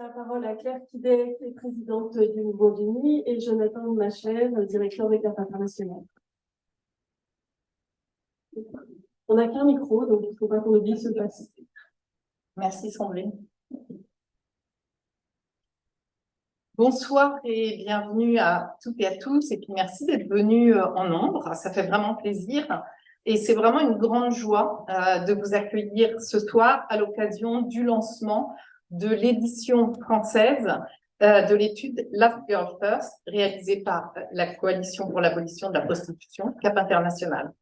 la parole à Claire Kidec, qui est présidente du Mouvement du Nid, et Jonathan Macher, directeur des CAF internationales. On n'a qu'un micro, donc il ne faut pas qu'on oublie de se passer. Merci Sandrine. Bonsoir et bienvenue à toutes et à tous, et puis merci d'être venus en nombre, ça fait vraiment plaisir. Et c'est vraiment une grande joie de vous accueillir ce soir à l'occasion du lancement de l'édition française de l'étude Last Girl First, réalisée par la Coalition pour l'abolition de la prostitution, CAP International.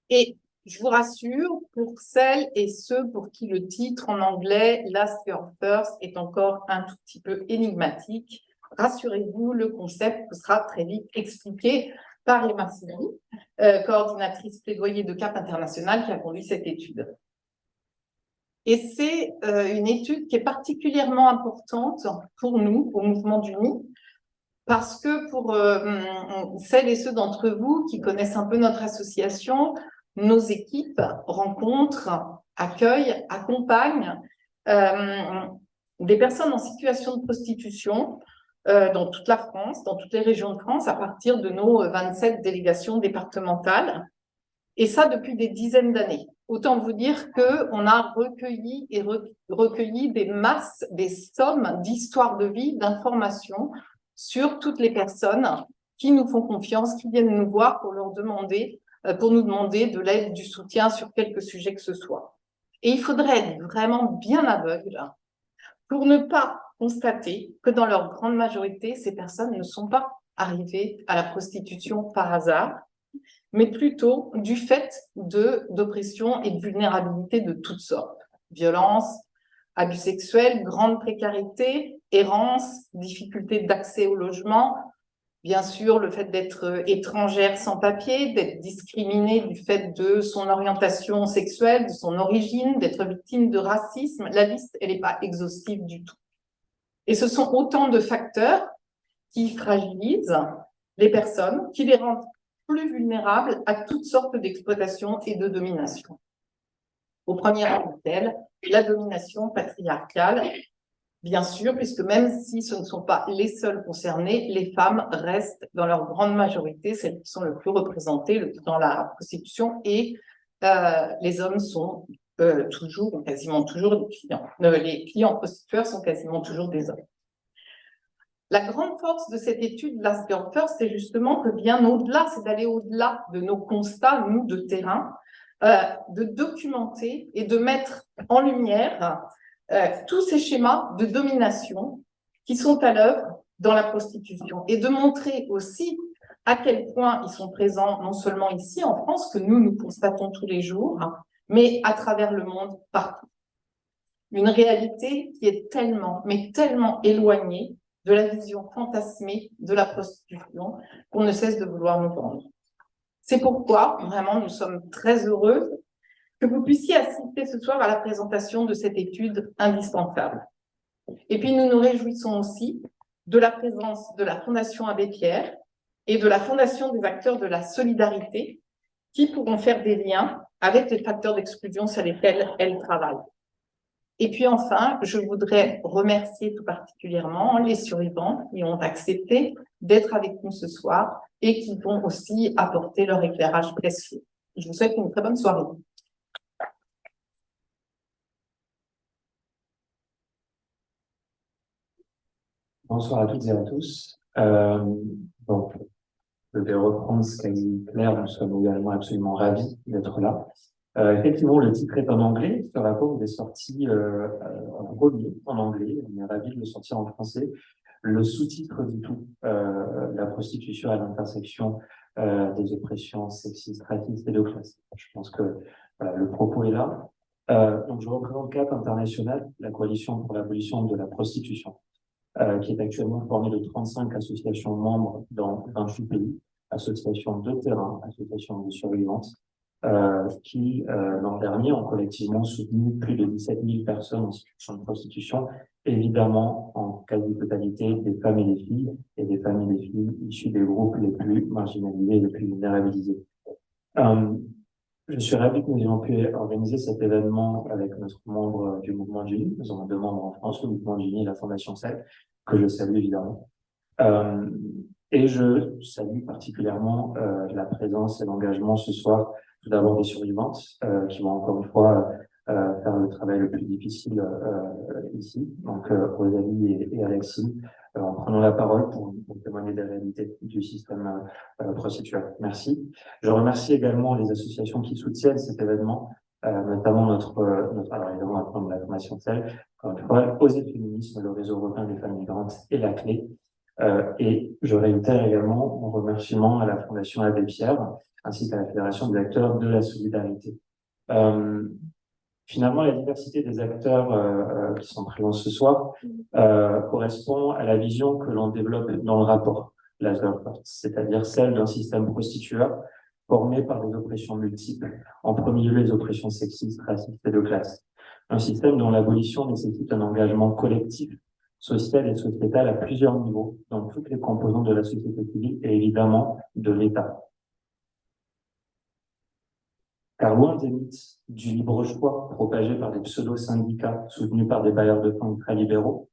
Et je vous rassure, pour celles et ceux pour qui le titre en anglais Last Girl First est encore un tout petit peu énigmatique, rassurez-vous, le concept vous sera très vite expliqué par Emma Sylvie, coordinatrice plaidoyer de CAP International qui a conduit cette étude. Et c'est une étude qui est particulièrement importante pour nous, au Mouvement du Nid, parce que pour celles et ceux d'entre vous qui connaissent un peu notre association, nos équipes rencontrent, accueillent, accompagnent des personnes en situation de prostitution dans toute la France, dans toutes les régions de France, à partir de nos 27 délégations départementales. Et ça depuis des dizaines d'années. Autant vous dire qu'on a recueilli et recueilli des masses, des sommes d'histoires de vie, d'informations sur toutes les personnes qui nous font confiance, qui viennent nous voir pour nous demander de l'aide, du soutien sur quelque sujet que ce soit. Et il faudrait être vraiment bien aveugle pour ne pas constater que dans leur grande majorité, ces personnes ne sont pas arrivées à la prostitution par hasard, mais plutôt du fait d'oppression et de vulnérabilité de toutes sortes. Violence, abus sexuels, grande précarité, errance, difficulté d'accès au logement, bien sûr le fait d'être étrangère sans papier, d'être discriminée du fait de son orientation sexuelle, de son origine, d'être victime de racisme. La liste, elle n'est pas exhaustive du tout. Et ce sont autant de facteurs qui fragilisent les personnes, qui les rendent plus vulnérables à toutes sortes d'exploitation et de domination. Au premier rang d'elle, la domination patriarcale, bien sûr, puisque même si ce ne sont pas les seuls concernés, les femmes restent dans leur grande majorité celles qui sont le plus représentées dans la prostitution, et les hommes sont toujours, quasiment toujours des clients. Les clients prostitueurs sont quasiment toujours des hommes. La grande force de cette étude Last Girl First, c'est justement que bien au-delà, c'est d'aller au-delà de nos constats, nous, de terrain, de documenter et de mettre en lumière tous ces schémas de domination qui sont à l'œuvre dans la prostitution, et de montrer aussi à quel point ils sont présents non seulement ici en France, que nous constatons tous les jours, mais à travers le monde, partout. Une réalité qui est tellement, mais tellement éloignée de la vision fantasmée de la prostitution qu'on ne cesse de vouloir nous vendre. C'est pourquoi, vraiment, nous sommes très heureux que vous puissiez assister ce soir à la présentation de cette étude indispensable. Et puis, nous nous réjouissons aussi de la présence de la Fondation Abbé Pierre et de la Fondation des acteurs de la solidarité qui pourront faire des liens avec les facteurs d'exclusion sur lesquels elles travaillent. Et puis enfin, je voudrais remercier tout particulièrement les survivants qui ont accepté d'être avec nous ce soir et qui vont aussi apporter leur éclairage précieux. Je vous souhaite une très bonne soirée. Bonsoir à toutes et à tous. Donc, je vais reprendre ce qu'a dit Claire. Nous sommes également absolument ravis d'être là. Effectivement, le titre est en anglais. Ce rapport est sorti en premier en anglais. On est ravis de le sortir en français. Le sous-titre dit tout. La prostitution à l'intersection des oppressions sexistes, racistes et de classe. Je pense que voilà, le propos est là. Donc, je représente CAP International, la coalition pour l'abolition de la prostitution, qui est actuellement formée de 35 associations membres dans 28 pays, associations de terrain, associations de survivantes, qui, l'an dernier, ont collectivement soutenu plus de 17 000 personnes en situation de prostitution, évidemment en quasi-totalité des femmes et des filles, et des femmes et des filles issues des groupes les plus marginalisés et les plus vulnérabilisés. Je suis ravi que nous ayons pu organiser cet événement avec notre membre du Mouvement du Nid. Nous avons deux membres en France, le Mouvement du Nid et la Fondation CEL, que je salue évidemment. Et je salue particulièrement la présence et l'engagement ce soir, tout d'abord des survivantes, qui vont encore une fois faire le travail le plus difficile ici, donc Rosalie et Alexis, en prenant la parole pour témoigner des réalités du système prostituel. Merci. Je remercie également les associations qui soutiennent cet événement, notamment alors évidemment notre membre de la Fondation CEL, encore une fois, Oser le féminisme, le réseau européen des femmes migrantes et la clé. Et je réitère également mon remerciement à la Fondation Abbé Pierre, ainsi qu'à la Fédération des acteurs de la solidarité. Finalement, la diversité des acteurs qui sont présents ce soir correspond à la vision que l'on développe dans le rapport Lasgirl First, c'est-à-dire celle d'un système prostitueur formé par des oppressions multiples, en premier lieu les oppressions sexistes, racistes et de classe. Un système dont l'abolition nécessite un engagement collectif, social et sociétal à plusieurs niveaux, dans toutes les composantes de la société civile et évidemment de l'État. Car loin des mythes du libre choix propagés par des pseudo-syndicats soutenus par des bailleurs de fonds ultralibéraux,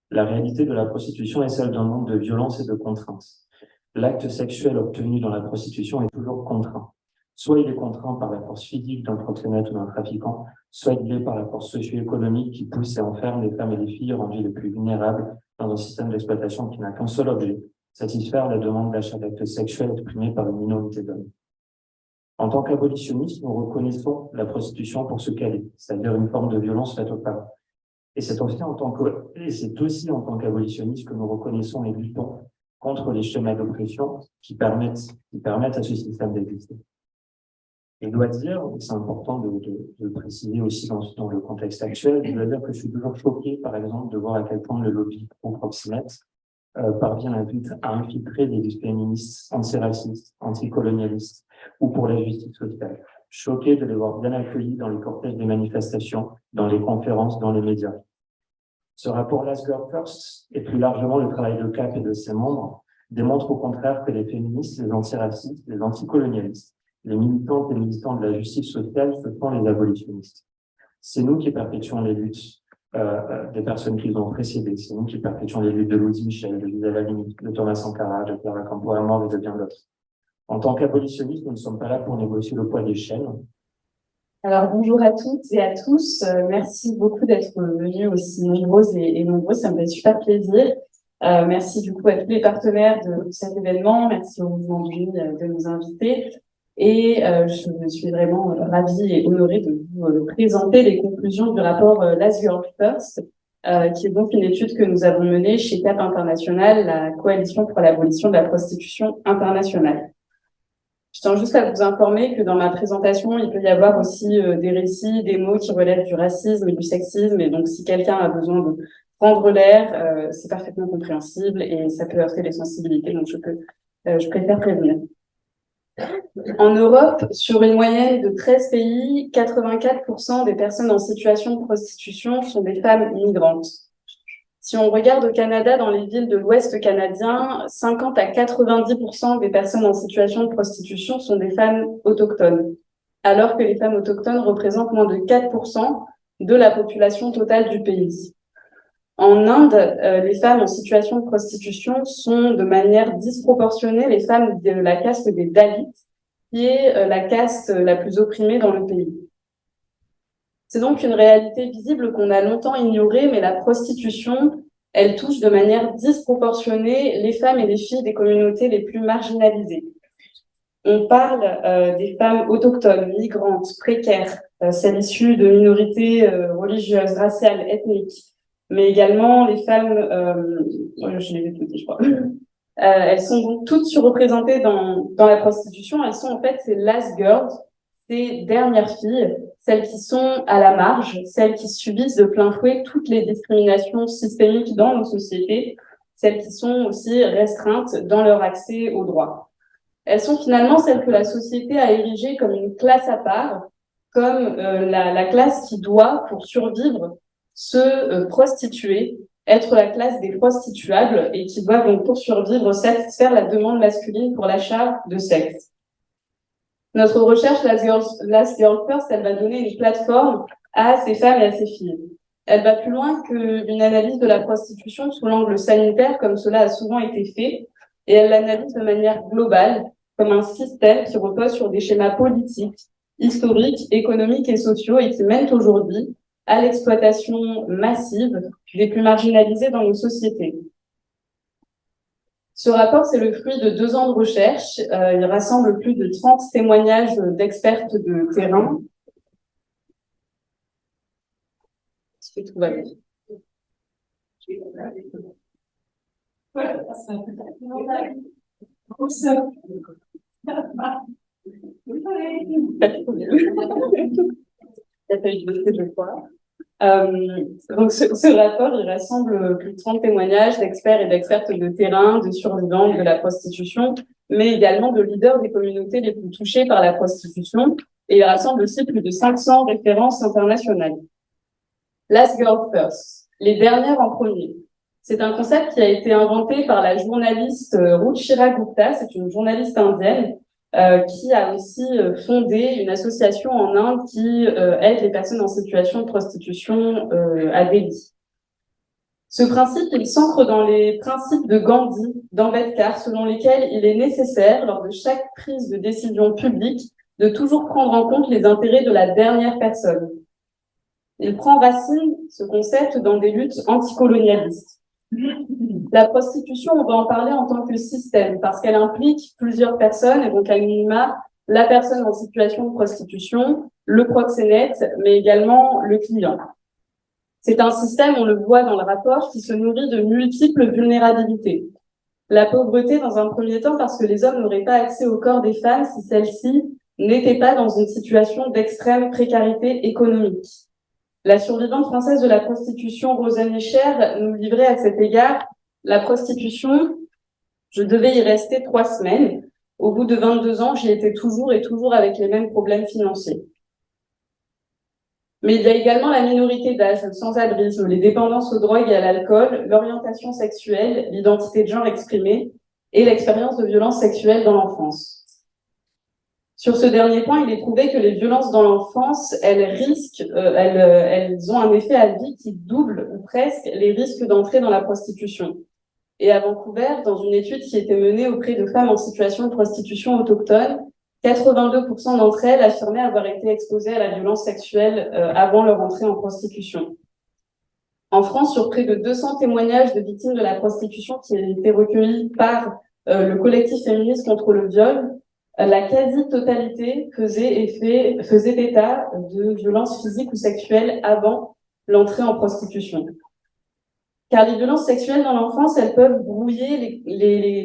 la réalité de la prostitution est celle d'un monde de violence et de contraintes. L'acte sexuel obtenu dans la prostitution est toujours contraint. Soit il est contraint par la force physique d'un proxénète ou d'un trafiquant, soit il est par la force socio-économique qui pousse et enferme les femmes et les filles rendues les plus vulnérables dans un système d'exploitation qui n'a qu'un seul objet, satisfaire la demande d'achat d'actes sexuels exprimée par une minorité d'hommes. En tant qu'abolitionnistes, nous reconnaissons la prostitution pour ce qu'elle est, c'est-à-dire une forme de violence faite aux femmes. Et c'est aussi en tant qu'abolitionnistes que nous reconnaissons et luttons contre les schémas d'oppression qui permettent à ce système d'exister. Je dois dire, c'est important de préciser aussi dans le contexte actuel, je dois dire que je suis toujours choqué, par exemple, de voir à quel point le lobby pro-proxénète parvient à infiltrer des luttes féministes antiracistes, anticolonialistes ou pour la justice sociale. Choqué de les voir bien accueillis dans les cortèges des manifestations, dans les conférences, dans les médias. Ce rapport Lasgirl First, et plus largement le travail de CAP et de ses membres, démontre au contraire que les féministes, les antiracistes, les anticolonialistes, les militantes et militants de la justice sociale, ce sont les abolitionnistes. C'est nous qui perpétuons les luttes des personnes qui nous ont précédés. C'est nous qui perpétuons les luttes de Louise Michel, de Gisèle Halimi, de Thomas Sankara, de Clara Campoamor et de bien d'autres. En tant qu'abolitionnistes, nous ne sommes pas là pour négocier le poids des chaînes. Alors, bonjour à toutes et à tous. Merci beaucoup d'être venus aussi nombreuses et nombreux. Ça me fait super plaisir. Merci du coup à tous les partenaires de cet événement. Merci au Mouvement du Nid de nous inviter. Et je suis vraiment ravie et honorée de vous présenter les conclusions du rapport Lasgirl First, qui est donc une étude que nous avons menée chez CAP International, la coalition pour l'abolition de la prostitution internationale. Je tiens juste à vous informer que dans ma présentation, il peut y avoir aussi des récits, des mots qui relèvent du racisme et du sexisme. Et donc, si quelqu'un a besoin de prendre l'air, c'est parfaitement compréhensible et ça peut heurter les sensibilités. Donc, je préfère prévenir. En Europe, sur une moyenne de 13 pays, 84% des personnes en situation de prostitution sont des femmes migrantes. Si on regarde au Canada, dans les villes de l'Ouest canadien, 50 à 90% des personnes en situation de prostitution sont des femmes autochtones, alors que les femmes autochtones représentent moins de 4% de la population totale du pays. En Inde, les femmes en situation de prostitution sont de manière disproportionnée les femmes de la caste des Dalits, qui est la caste la plus opprimée dans le pays. C'est donc une réalité visible qu'on a longtemps ignorée, mais la prostitution, elle touche de manière disproportionnée les femmes et les filles des communautés les plus marginalisées. On parle des femmes autochtones, migrantes, précaires, celles issues de minorités religieuses, raciales, ethniques, mais également les femmes, je les ai toutes dit, je crois. Elles sont donc toutes surreprésentées dans la prostitution. Elles sont en fait ces last girls, ces dernières filles, celles qui sont à la marge, celles qui subissent de plein fouet toutes les discriminations systémiques dans nos sociétés, celles qui sont aussi restreintes dans leur accès aux droits. Elles sont finalement celles que la société a érigées comme une classe à part, comme la classe qui doit, pour survivre, se prostituer, être la classe des prostituables et qui doivent donc pour survivre satisfaire la demande masculine pour l'achat de sexe. Notre recherche Last Girl First, elle va donner une plateforme à ces femmes et à ces filles. Elle va plus loin qu'une analyse de la prostitution sous l'angle sanitaire, comme cela a souvent été fait, et elle l'analyse de manière globale, comme un système qui repose sur des schémas politiques, historiques, économiques et sociaux, et qui mènent aujourd'hui à l'exploitation massive des plus marginalisés dans nos sociétés. Ce rapport, c'est le fruit de 2 ans de recherche. Il rassemble plus de 30 témoignages d'expertes de terrain. Est-ce que tout va bien? Donc, ce rapport, il rassemble plus de 30 témoignages d'experts et d'expertes de terrain, de survivants de la prostitution, mais également de leaders des communautés les plus touchées par la prostitution. Et il rassemble aussi plus de 500 références internationales. Last Girl First, les dernières en premier. C'est un concept qui a été inventé par la journaliste Ruchira Gupta, c'est une journaliste indienne qui a aussi fondé une association en Inde qui aide les personnes en situation de prostitution à Delhi. Ce principe, il s'ancre dans les principes de Gandhi, d'Ambedkar, selon lesquels il est nécessaire, lors de chaque prise de décision publique, de toujours prendre en compte les intérêts de la dernière personne. Il prend racine, ce concept, dans des luttes anticolonialistes. La prostitution, on va en parler en tant que système, parce qu'elle implique plusieurs personnes, et donc à minima, la personne en situation de prostitution, le proxénète, mais également le client. C'est un système, on le voit dans le rapport, qui se nourrit de multiples vulnérabilités. La pauvreté, dans un premier temps, parce que les hommes n'auraient pas accès au corps des femmes si celles-ci n'étaient pas dans une situation d'extrême précarité économique. La survivante française de la prostitution, Rosanne Escher, nous livrait à cet égard: la prostitution, je devais y rester 3 semaines. Au bout de 22 ans, j'y étais toujours et toujours avec les mêmes problèmes financiers. Mais il y a également la minorité d'âge, le sans-abrisme, les dépendances aux drogues et à l'alcool, l'orientation sexuelle, l'identité de genre exprimée et l'expérience de violences sexuelles dans l'enfance. Sur ce dernier point, il est prouvé que les violences dans l'enfance, elles ont un effet à vie qui double ou presque les risques d'entrer dans la prostitution. Et à Vancouver, dans une étude qui était menée auprès de femmes en situation de prostitution autochtone, 82% d'entre elles affirmaient avoir été exposées à la violence sexuelle avant leur entrée en prostitution. En France, sur près de 200 témoignages de victimes de la prostitution qui ont été recueillis par le collectif féministe contre le viol, la quasi-totalité faisait état de violences physiques ou sexuelles avant l'entrée en prostitution. Car les violences sexuelles dans l'enfance, elles peuvent brouiller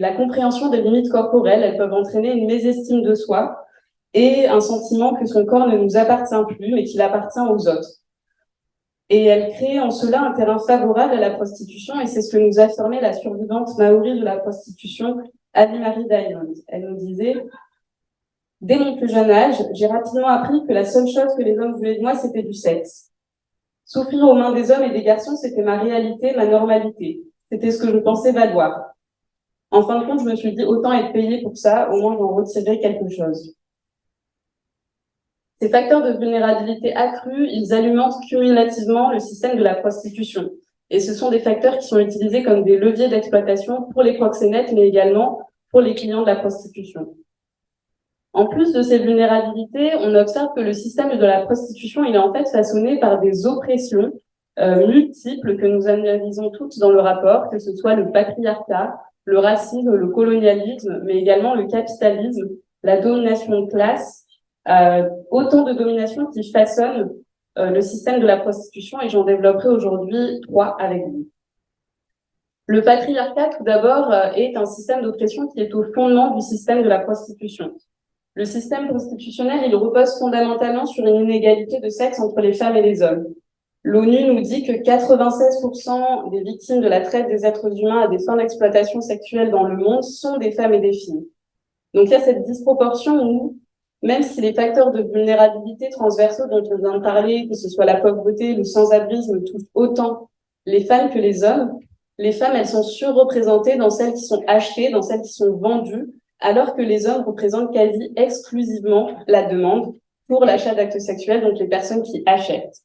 la compréhension des limites corporelles, elles peuvent entraîner une mésestime de soi et un sentiment que son corps ne nous appartient plus, mais qu'il appartient aux autres. Et elles créent en cela un terrain favorable à la prostitution, et c'est ce que nous affirmait la survivante maori de la prostitution, Annie-Marie Diamond. Elle nous disait: dès mon plus jeune âge, j'ai rapidement appris que la seule chose que les hommes voulaient de moi, c'était du sexe. Souffrir aux mains des hommes et des garçons, c'était ma réalité, ma normalité. C'était ce que je pensais valoir. En fin de compte, je me suis dit, autant être payée pour ça, au moins j'en retirerai quelque chose. Ces facteurs de vulnérabilité accrus, ils alimentent cumulativement le système de la prostitution. Et ce sont des facteurs qui sont utilisés comme des leviers d'exploitation pour les proxénètes, mais également pour les clients de la prostitution. En plus de ces vulnérabilités, on observe que le système de la prostitution, il est en fait façonné par des oppressions multiples que nous analysons toutes dans le rapport, que ce soit le patriarcat, le racisme, le colonialisme, mais également le capitalisme, la domination de classe, autant de dominations qui façonnent le système de la prostitution, et j'en développerai aujourd'hui 3 avec vous. Le patriarcat, tout d'abord, est un système d'oppression qui est au fondement du système de la prostitution. Le système prostitutionnel, il repose fondamentalement sur une inégalité de sexe entre les femmes et les hommes. L'ONU nous dit que 96% des victimes de la traite des êtres humains à des fins d'exploitation sexuelle dans le monde sont des femmes et des filles. Donc il y a cette disproportion où, même si les facteurs de vulnérabilité transversaux dont on vient de parler, que ce soit la pauvreté, le sans-abrisme, touchent autant les femmes que les hommes, les femmes, elles sont surreprésentées dans celles qui sont achetées, dans celles qui sont vendues, alors que les hommes représentent quasi exclusivement la demande pour l'achat d'actes sexuels, donc les personnes qui achètent.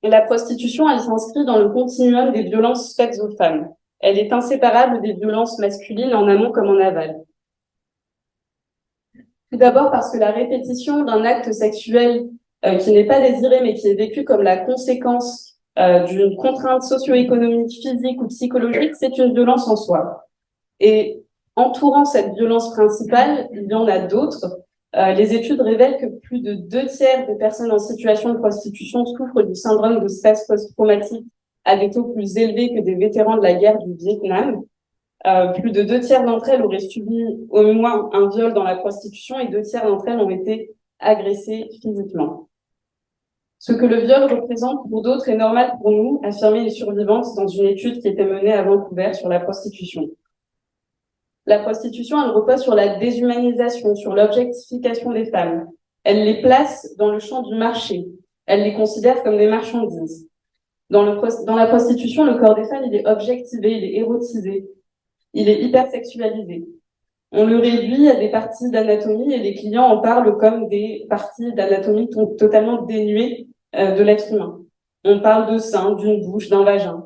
Et la prostitution, elle s'inscrit dans le continuum des violences faites aux femmes. Elle est inséparable des violences masculines en amont comme en aval. Tout d'abord parce que la répétition d'un acte sexuel qui n'est pas désiré mais qui est vécu comme la conséquence d'une contrainte socio-économique, physique ou psychologique, c'est une violence en soi. Et entourant cette violence principale, il y en a d'autres. Les études révèlent que plus de 2/3 des personnes en situation de prostitution souffrent du syndrome de stress post-traumatique à des taux plus élevés que des vétérans de la guerre du Vietnam. Plus de 2/3 d'entre elles auraient subi au moins un viol dans la prostitution et 2/3 d'entre elles ont été agressées physiquement. Ce que le viol représente pour d'autres est normal pour nous, affirmaient les survivantes dans une étude qui était menée à Vancouver sur la prostitution. La prostitution, elle repose sur la déshumanisation, sur l'objectification des femmes. Elle les place dans le champ du marché. Elle les considère comme des marchandises. Dans la prostitution, le corps des femmes, il est objectivé, il est érotisé. Il est hypersexualisé. On le réduit à des parties d'anatomie et les clients en parlent comme des parties d'anatomie totalement dénuées de l'être humain. On parle de seins, d'une bouche, d'un vagin.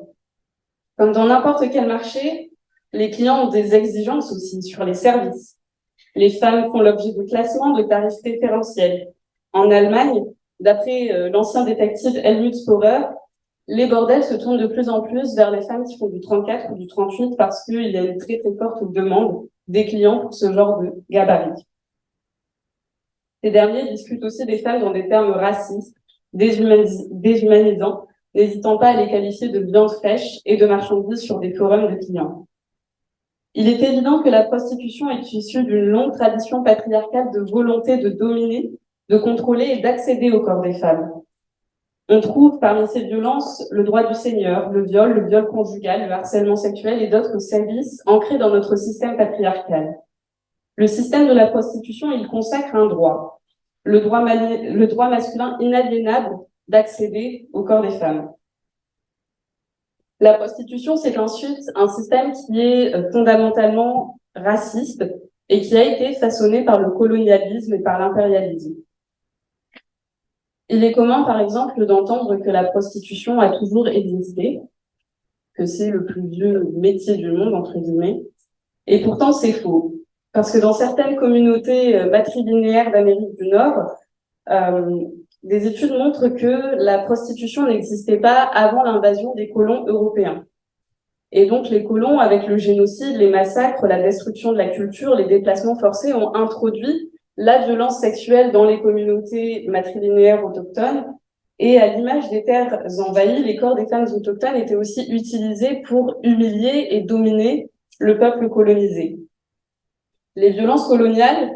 Comme dans n'importe quel marché, les clients ont des exigences aussi sur les services. Les femmes font l'objet de classements de tarifs préférentiels. En Allemagne, d'après l'ancien détective Helmut Sporer, les bordels se tournent de plus en plus vers les femmes qui font du 34 ou du 38 parce qu'il y a une très très forte demande des clients pour ce genre de gabarit. Ces derniers discutent aussi des femmes dans des termes racistes, déshumanisants, n'hésitant pas à les qualifier de viande fraîche et de marchandises sur des forums de clients. Il est évident que la prostitution est issue d'une longue tradition patriarcale de volonté de dominer, de contrôler et d'accéder au corps des femmes. On trouve parmi ces violences le droit du seigneur, le viol conjugal, le harcèlement sexuel et d'autres services ancrés dans notre système patriarcal. Le système de la prostitution, il consacre un droit, le droit masculin inaliénable d'accéder au corps des femmes. La prostitution, c'est ensuite un système qui est fondamentalement raciste et qui a été façonné par le colonialisme et par l'impérialisme. Il est commun, par exemple, d'entendre que la prostitution a toujours existé, que c'est le plus vieux métier du monde, entre guillemets. Et pourtant, c'est faux. Parce que dans certaines communautés matrilinéaires d'Amérique du Nord, des études montrent que la prostitution n'existait pas avant l'invasion des colons européens. Et donc, les colons, avec le génocide, les massacres, la destruction de la culture, les déplacements forcés, ont introduit la violence sexuelle dans les communautés matrilinéaires autochtones. Et à l'image des terres envahies, les corps des femmes autochtones étaient aussi utilisés pour humilier et dominer le peuple colonisé. Les violences coloniales,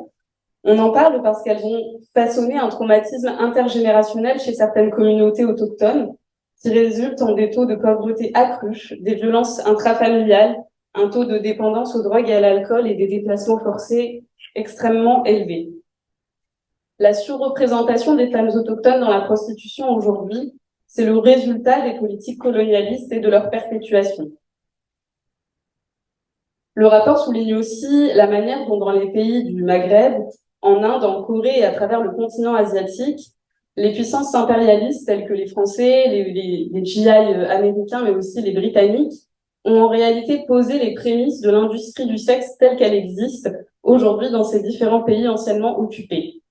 on en parle parce qu'elles ont façonné un traumatisme intergénérationnel chez certaines communautés autochtones qui résultent en des taux de pauvreté accrus, des violences intrafamiliales, un taux de dépendance aux drogues et à l'alcool et des déplacements forcés extrêmement élevés. La surreprésentation des femmes autochtones dans la prostitution aujourd'hui, c'est le résultat des politiques colonialistes et de leur perpétuation. Le rapport souligne aussi la manière dont dans les pays du Maghreb, en Inde, en Corée et à travers le continent asiatique, les puissances impérialistes telles que les Français, les GI américains, mais aussi les Britanniques, ont en réalité posé les prémices de l'industrie du sexe telle qu'elle existe aujourd'hui dans ces différents pays anciennement occupés.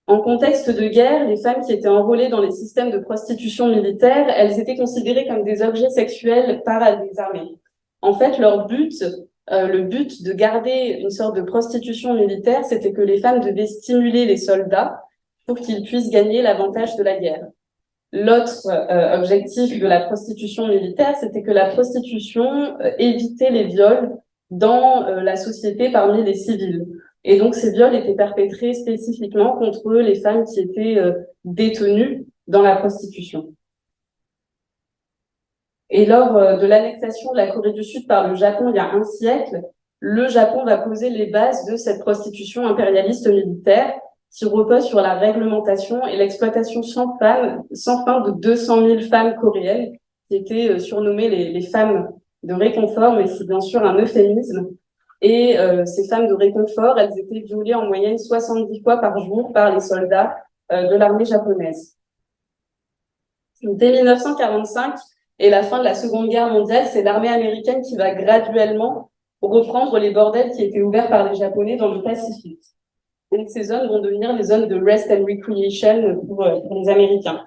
En contexte de guerre, les femmes qui étaient enrôlées dans les systèmes de prostitution militaire, elles étaient considérées comme des objets sexuels par les armées. En fait, leur but, le but de garder une sorte de prostitution militaire, c'était que les femmes devaient stimuler les soldats pour qu'ils puissent gagner l'avantage de la guerre. L'autre objectif de la prostitution militaire, c'était que la prostitution évitait les viols dans la société parmi les civils. Et donc, ces viols étaient perpétrés spécifiquement contre les femmes qui étaient détenues dans la prostitution. Et lors de l'annexation de la Corée du Sud par le Japon il y a un siècle, le Japon va poser les bases de cette prostitution impérialiste militaire qui repose sur la réglementation et l'exploitation sans fin de 200 000 femmes coréennes qui étaient surnommées les femmes de réconfort, mais c'est bien sûr un euphémisme. Et ces femmes de réconfort, elles étaient violées en moyenne 70 fois par jour par les soldats de l'armée japonaise. Dès 1945 et la fin de la Seconde Guerre mondiale, c'est l'armée américaine qui va graduellement reprendre les bordels qui étaient ouverts par les Japonais dans le Pacifique. Donc ces zones vont devenir les zones de rest and recreation pour les Américains.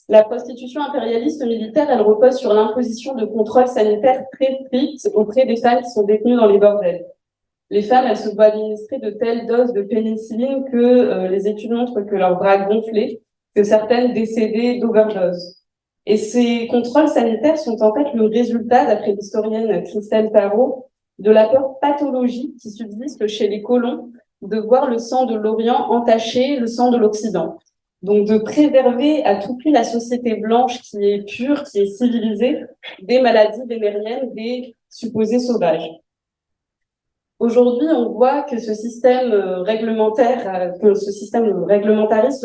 La prostitution impérialiste militaire, elle repose sur l'imposition de contrôles sanitaires très stricts auprès des femmes qui sont détenues dans les bordels. Les femmes, elles se voient administrer de telles doses de pénicilline que les études montrent que leurs bras gonflaient, que certaines décédaient d'overdose. Et ces contrôles sanitaires sont en fait le résultat, d'après l'historienne Christelle Tarot, de la peur pathologique qui subsiste chez les colons de voir le sang de l'Orient entacher le sang de l'Occident. Donc de préserver à tout prix la société blanche qui est pure, qui est civilisée, des maladies vénériennes, des supposés sauvages. Aujourd'hui, on voit que ce système réglementariste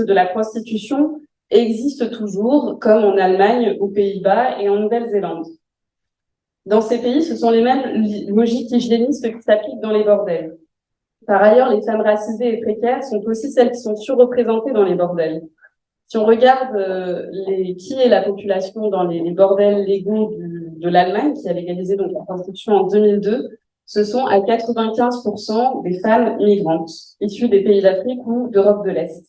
de la prostitution existe toujours, comme en Allemagne, aux Pays-Bas et en Nouvelle-Zélande. Dans ces pays, ce sont les mêmes logiques hygiénistes qui s'appliquent dans les bordels. Par ailleurs, les femmes racisées et précaires sont aussi celles qui sont surreprésentées dans les bordels. Si on regarde qui est la population dans les bordels légaux de l'Allemagne, qui a légalisé donc la prostitution en 2002, ce sont à 95% des femmes migrantes, issues des pays d'Afrique ou d'Europe de l'Est.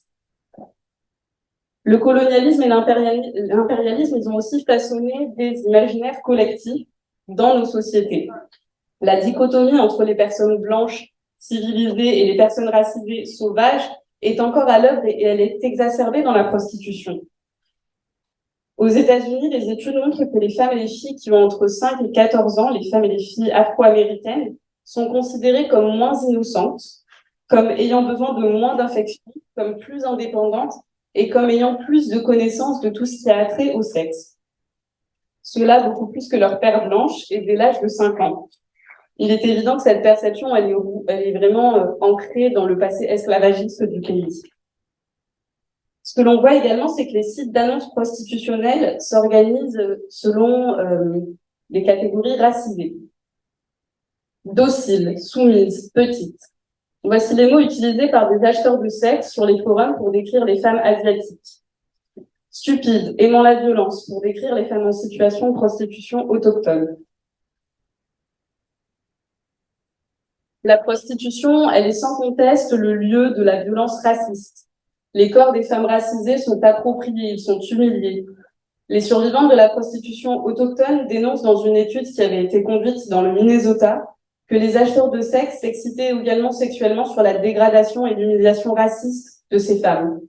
Le colonialisme et l'impérialisme, ils ont aussi façonné des imaginaires collectifs dans nos sociétés. La dichotomie entre les personnes blanches civilisées et les personnes racisées sauvages est encore à l'œuvre et elle est exacerbée dans la prostitution. Aux États-Unis, les études montrent que les femmes et les filles qui ont entre 5 et 14 ans, les femmes et les filles afro-américaines, sont considérées comme moins innocentes, comme ayant besoin de moins d'infections, comme plus indépendantes et comme ayant plus de connaissances de tout ce qui a trait au sexe. Cela beaucoup plus que leurs pères blanches et dès l'âge de 5 ans. Il est évident que cette perception, elle est vraiment ancrée dans le passé esclavagiste du pays. Ce que l'on voit également, c'est que les sites d'annonces prostitutionnelles s'organisent selon des catégories racisées. Dociles, soumises, petites. Voici les mots utilisés par des acheteurs de sexe sur les forums pour décrire les femmes asiatiques. Stupides, aimant la violence, pour décrire les femmes en situation de prostitution autochtone. La prostitution, elle est sans conteste le lieu de la violence raciste. Les corps des femmes racisées sont appropriés, ils sont humiliés. Les survivantes de la prostitution autochtone dénoncent dans une étude qui avait été conduite dans le Minnesota que les acheteurs de sexe s'excitaient également sexuellement sur la dégradation et l'humiliation raciste de ces femmes.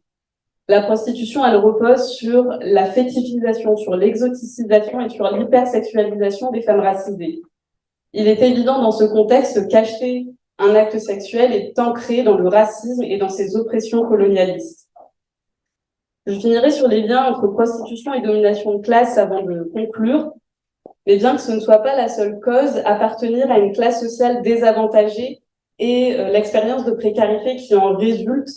La prostitution, elle repose sur la fétichisation, sur l'exoticisation et sur l'hypersexualisation des femmes racisées. Il est évident dans ce contexte qu'acheter un acte sexuel est ancré dans le racisme et dans ses oppressions colonialistes. Je finirai sur les liens entre prostitution et domination de classe avant de conclure. Mais bien que ce ne soit pas la seule cause, appartenir à une classe sociale désavantagée et l'expérience de précarité qui en résulte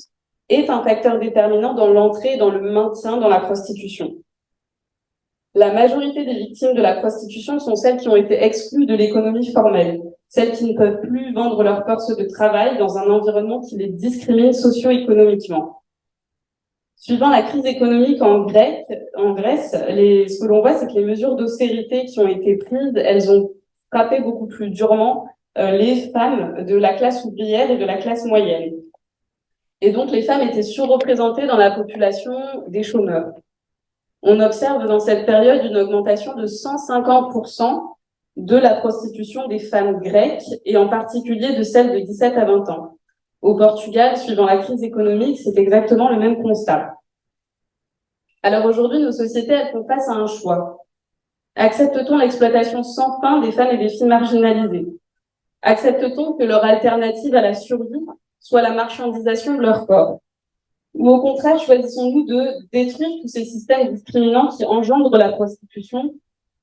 est un facteur déterminant dans l'entrée et dans le maintien dans la prostitution. La majorité des victimes de la prostitution sont celles qui ont été exclues de l'économie formelle, celles qui ne peuvent plus vendre leur force de travail dans un environnement qui les discrimine socio-économiquement. Suivant la crise économique en Grèce, ce que l'on voit, c'est que les mesures d'austérité qui ont été prises, elles ont frappé beaucoup plus durement les femmes de la classe ouvrière et de la classe moyenne. Et donc, les femmes étaient surreprésentées dans la population des chômeurs. On observe dans cette période une augmentation de 150% de la prostitution des femmes grecques et en particulier de celles de 17 à 20 ans. Au Portugal, suivant la crise économique, c'est exactement le même constat. Alors aujourd'hui, nos sociétés, elles font face à un choix. Accepte-t-on l'exploitation sans fin des femmes et des filles marginalisées? Accepte-t-on que leur alternative à la survie soit la marchandisation de leur corps? Ou au contraire, choisissons-nous de détruire tous ces systèmes discriminants qui engendrent la prostitution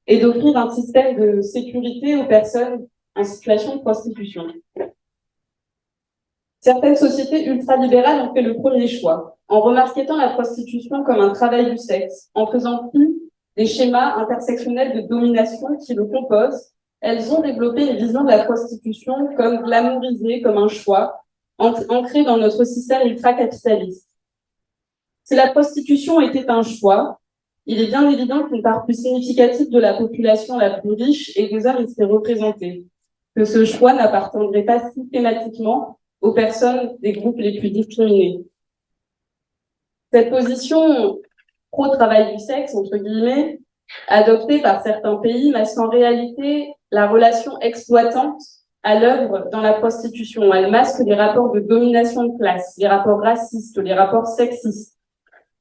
et d'offrir un système de sécurité aux personnes en situation de prostitution? Certaines sociétés ultralibérales ont fait le premier choix, en remarquant la prostitution comme un travail du sexe, en faisant fi des schémas intersectionnels de domination qui le composent elles ont développé une vision de la prostitution comme glamourisée, comme un choix, ancré dans notre système ultra-capitaliste. Si la prostitution était un choix, il est bien évident qu'une part plus significative de la population la plus riche et des hommes y serait représentée, que ce choix n'appartiendrait pas systématiquement aux personnes des groupes les plus discriminés. Cette position pro-travail du sexe, entre guillemets, adoptée par certains pays, masque en réalité la relation exploitante à l'œuvre dans la prostitution. Elle masque les rapports de domination de classe, les rapports racistes, les rapports sexistes.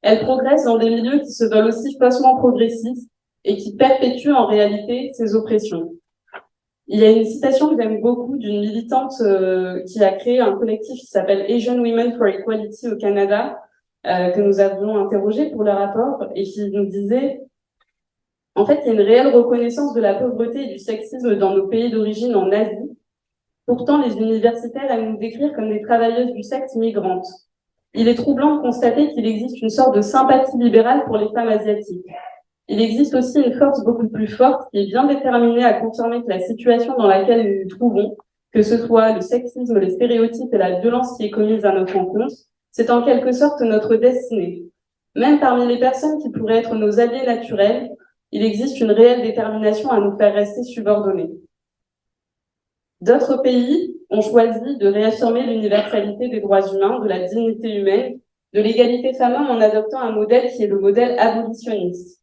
Elle progresse dans des milieux qui se veulent aussi faussement progressistes et qui perpétuent en réalité ces oppressions. Il y a une citation que j'aime beaucoup d'une militante qui a créé un collectif qui s'appelle Asian Women for Equality au Canada, que nous avions interrogé pour le rapport, et qui nous disait en fait, il y a une réelle reconnaissance de la pauvreté et du sexisme dans nos pays d'origine en Asie. Pourtant, les universitaires aiment nous décrire comme des travailleuses du sexe migrantes. Il est troublant de constater qu'il existe une sorte de sympathie libérale pour les femmes asiatiques. Il existe aussi une force beaucoup plus forte qui est bien déterminée à confirmer que la situation dans laquelle nous nous trouvons, que ce soit le sexisme, les stéréotypes et la violence qui est commise à notre encontre, c'est en quelque sorte notre destinée. Même parmi les personnes qui pourraient être nos alliés naturels, il existe une réelle détermination à nous faire rester subordonnés. D'autres pays ont choisi de réaffirmer l'universalité des droits humains, de la dignité humaine, de l'égalité femmes-hommes en adoptant un modèle qui est le modèle abolitionniste.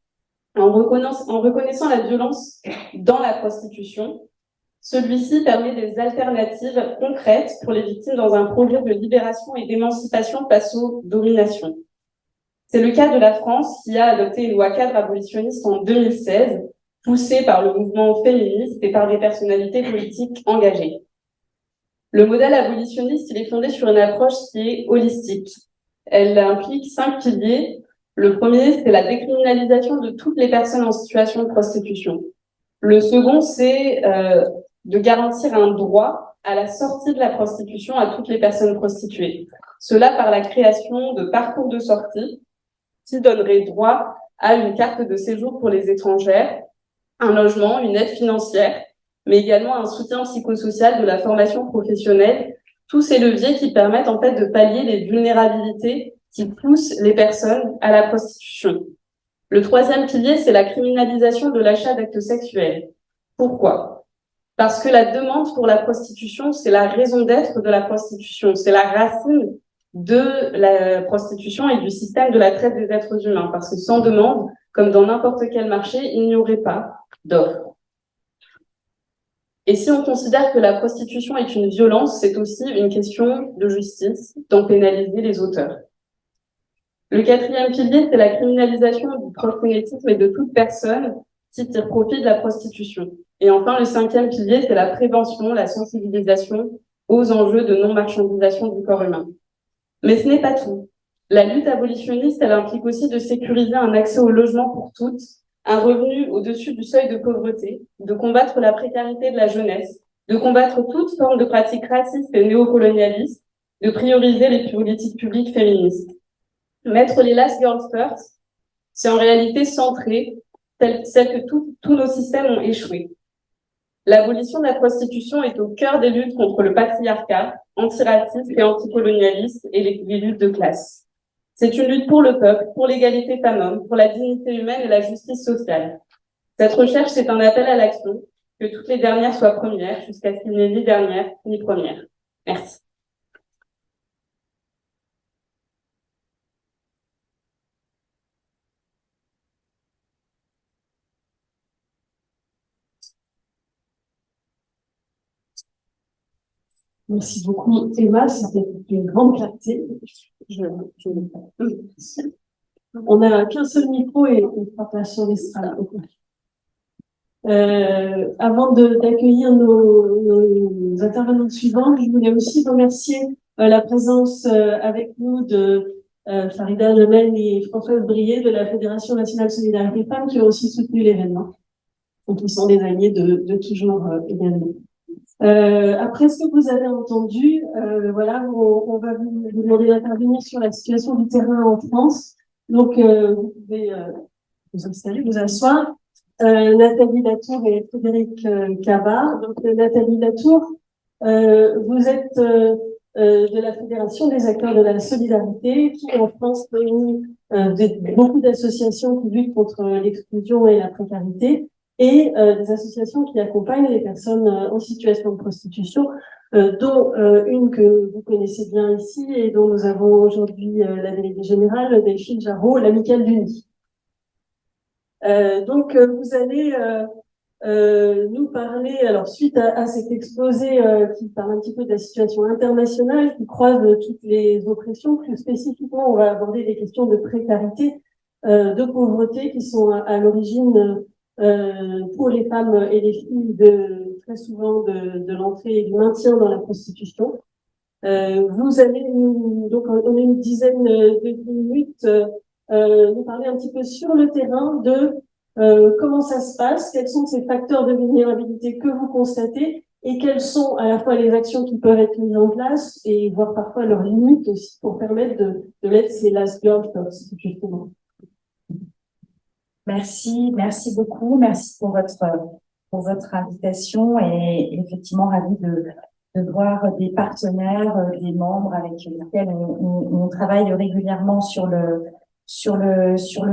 En reconnaissant la violence dans la prostitution, celui-ci permet des alternatives concrètes pour les victimes dans un projet de libération et d'émancipation face aux dominations. C'est le cas de la France qui a adopté une loi cadre abolitionniste en 2016, poussée par le mouvement féministe et par des personnalités politiques engagées. Le modèle abolitionniste, il est fondé sur une approche qui est holistique. Elle implique 5 piliers. Le premier, c'est la décriminalisation de toutes les personnes en situation de prostitution. Le second, c'est de garantir un droit à la sortie de la prostitution à toutes les personnes prostituées. Cela par la création de parcours de sortie qui donnerait droit à une carte de séjour pour les étrangères, un logement, une aide financière, mais également un soutien psychosocial, de la formation professionnelle, tous ces leviers qui permettent en fait de pallier les vulnérabilités qui poussent les personnes à la prostitution. Le troisième pilier, c'est la criminalisation de l'achat d'actes sexuels. Pourquoi ? Parce que la demande pour la prostitution, c'est la raison d'être de la prostitution, c'est la racine de la prostitution et du système de la traite des êtres humains. Parce que sans demande, comme dans n'importe quel marché, il n'y aurait pas d'offre. Et si on considère que la prostitution est une violence, c'est aussi une question de justice, d'en pénaliser les auteurs. Le quatrième pilier, c'est la criminalisation du proxénétisme et de toute personne qui tire profit de la prostitution. Et enfin, le cinquième pilier, c'est la prévention, la sensibilisation aux enjeux de non-marchandisation du corps humain. Mais ce n'est pas tout. La lutte abolitionniste, elle implique aussi de sécuriser un accès au logement pour toutes, un revenu au-dessus du seuil de pauvreté, de combattre la précarité de la jeunesse, de combattre toute forme de pratiques racistes et néocolonialistes, de prioriser les politiques publiques féministes. Mettre les last girls first, c'est en réalité centrer celle que tous nos systèmes ont échoué. L'abolition de la prostitution est au cœur des luttes contre le patriarcat, antiraciste et anticolonialiste et les luttes de classe. C'est une lutte pour le peuple, pour l'égalité femmes-hommes, pour la dignité humaine et la justice sociale. Cette recherche, c'est un appel à l'action, que toutes les dernières soient premières, jusqu'à ce qu'il n'y ait ni dernière ni première. Merci. Merci beaucoup, Emma. C'était une grande clarté. On n'a qu'un seul micro et on fera place sur l'estrade. Avant d'accueillir nos intervenants suivants, je voulais aussi remercier la présence avec nous de Farida Lemel et Françoise Brier de la Fédération nationale Solidarité Femmes qui ont aussi soutenu l'événement. Donc, ils sont des alliés de toujours également. Après ce que vous avez entendu, voilà, on va vous demander d'intervenir sur la situation du terrain en France. Donc, vous pouvez vous installer, vous asseoir. Nathalie Latour et Frédéric Cavard. Donc, Nathalie Latour, vous êtes de la Fédération des acteurs de la solidarité, qui en France réunit beaucoup d'associations qui luttent contre l'exclusion et la précarité, et des associations qui accompagnent les personnes en situation de prostitution, dont une que vous connaissez bien ici et dont nous avons aujourd'hui la déléguée générale, Delphine Jarreau, l'Amicale du Nid. Donc, vous allez nous parler, alors suite à cet exposé qui parle un petit peu de la situation internationale, qui croise toutes les oppressions, plus spécifiquement, on va aborder des questions de précarité, de pauvreté qui sont à l'origine pour les femmes et les filles très souvent de l'entrée et du maintien dans la prostitution. Vous allez donc on a une dizaine de minutes, nous parler un petit peu sur le terrain de comment ça se passe, quels sont ces facteurs de vulnérabilité que vous constatez et quelles sont à la fois les actions qui peuvent être mises en place et voir parfois leurs limites aussi pour permettre de l'être ces last girl first, justement. Merci beaucoup, merci pour votre invitation et effectivement ravi de voir des partenaires, des membres avec lesquels on travaille régulièrement sur le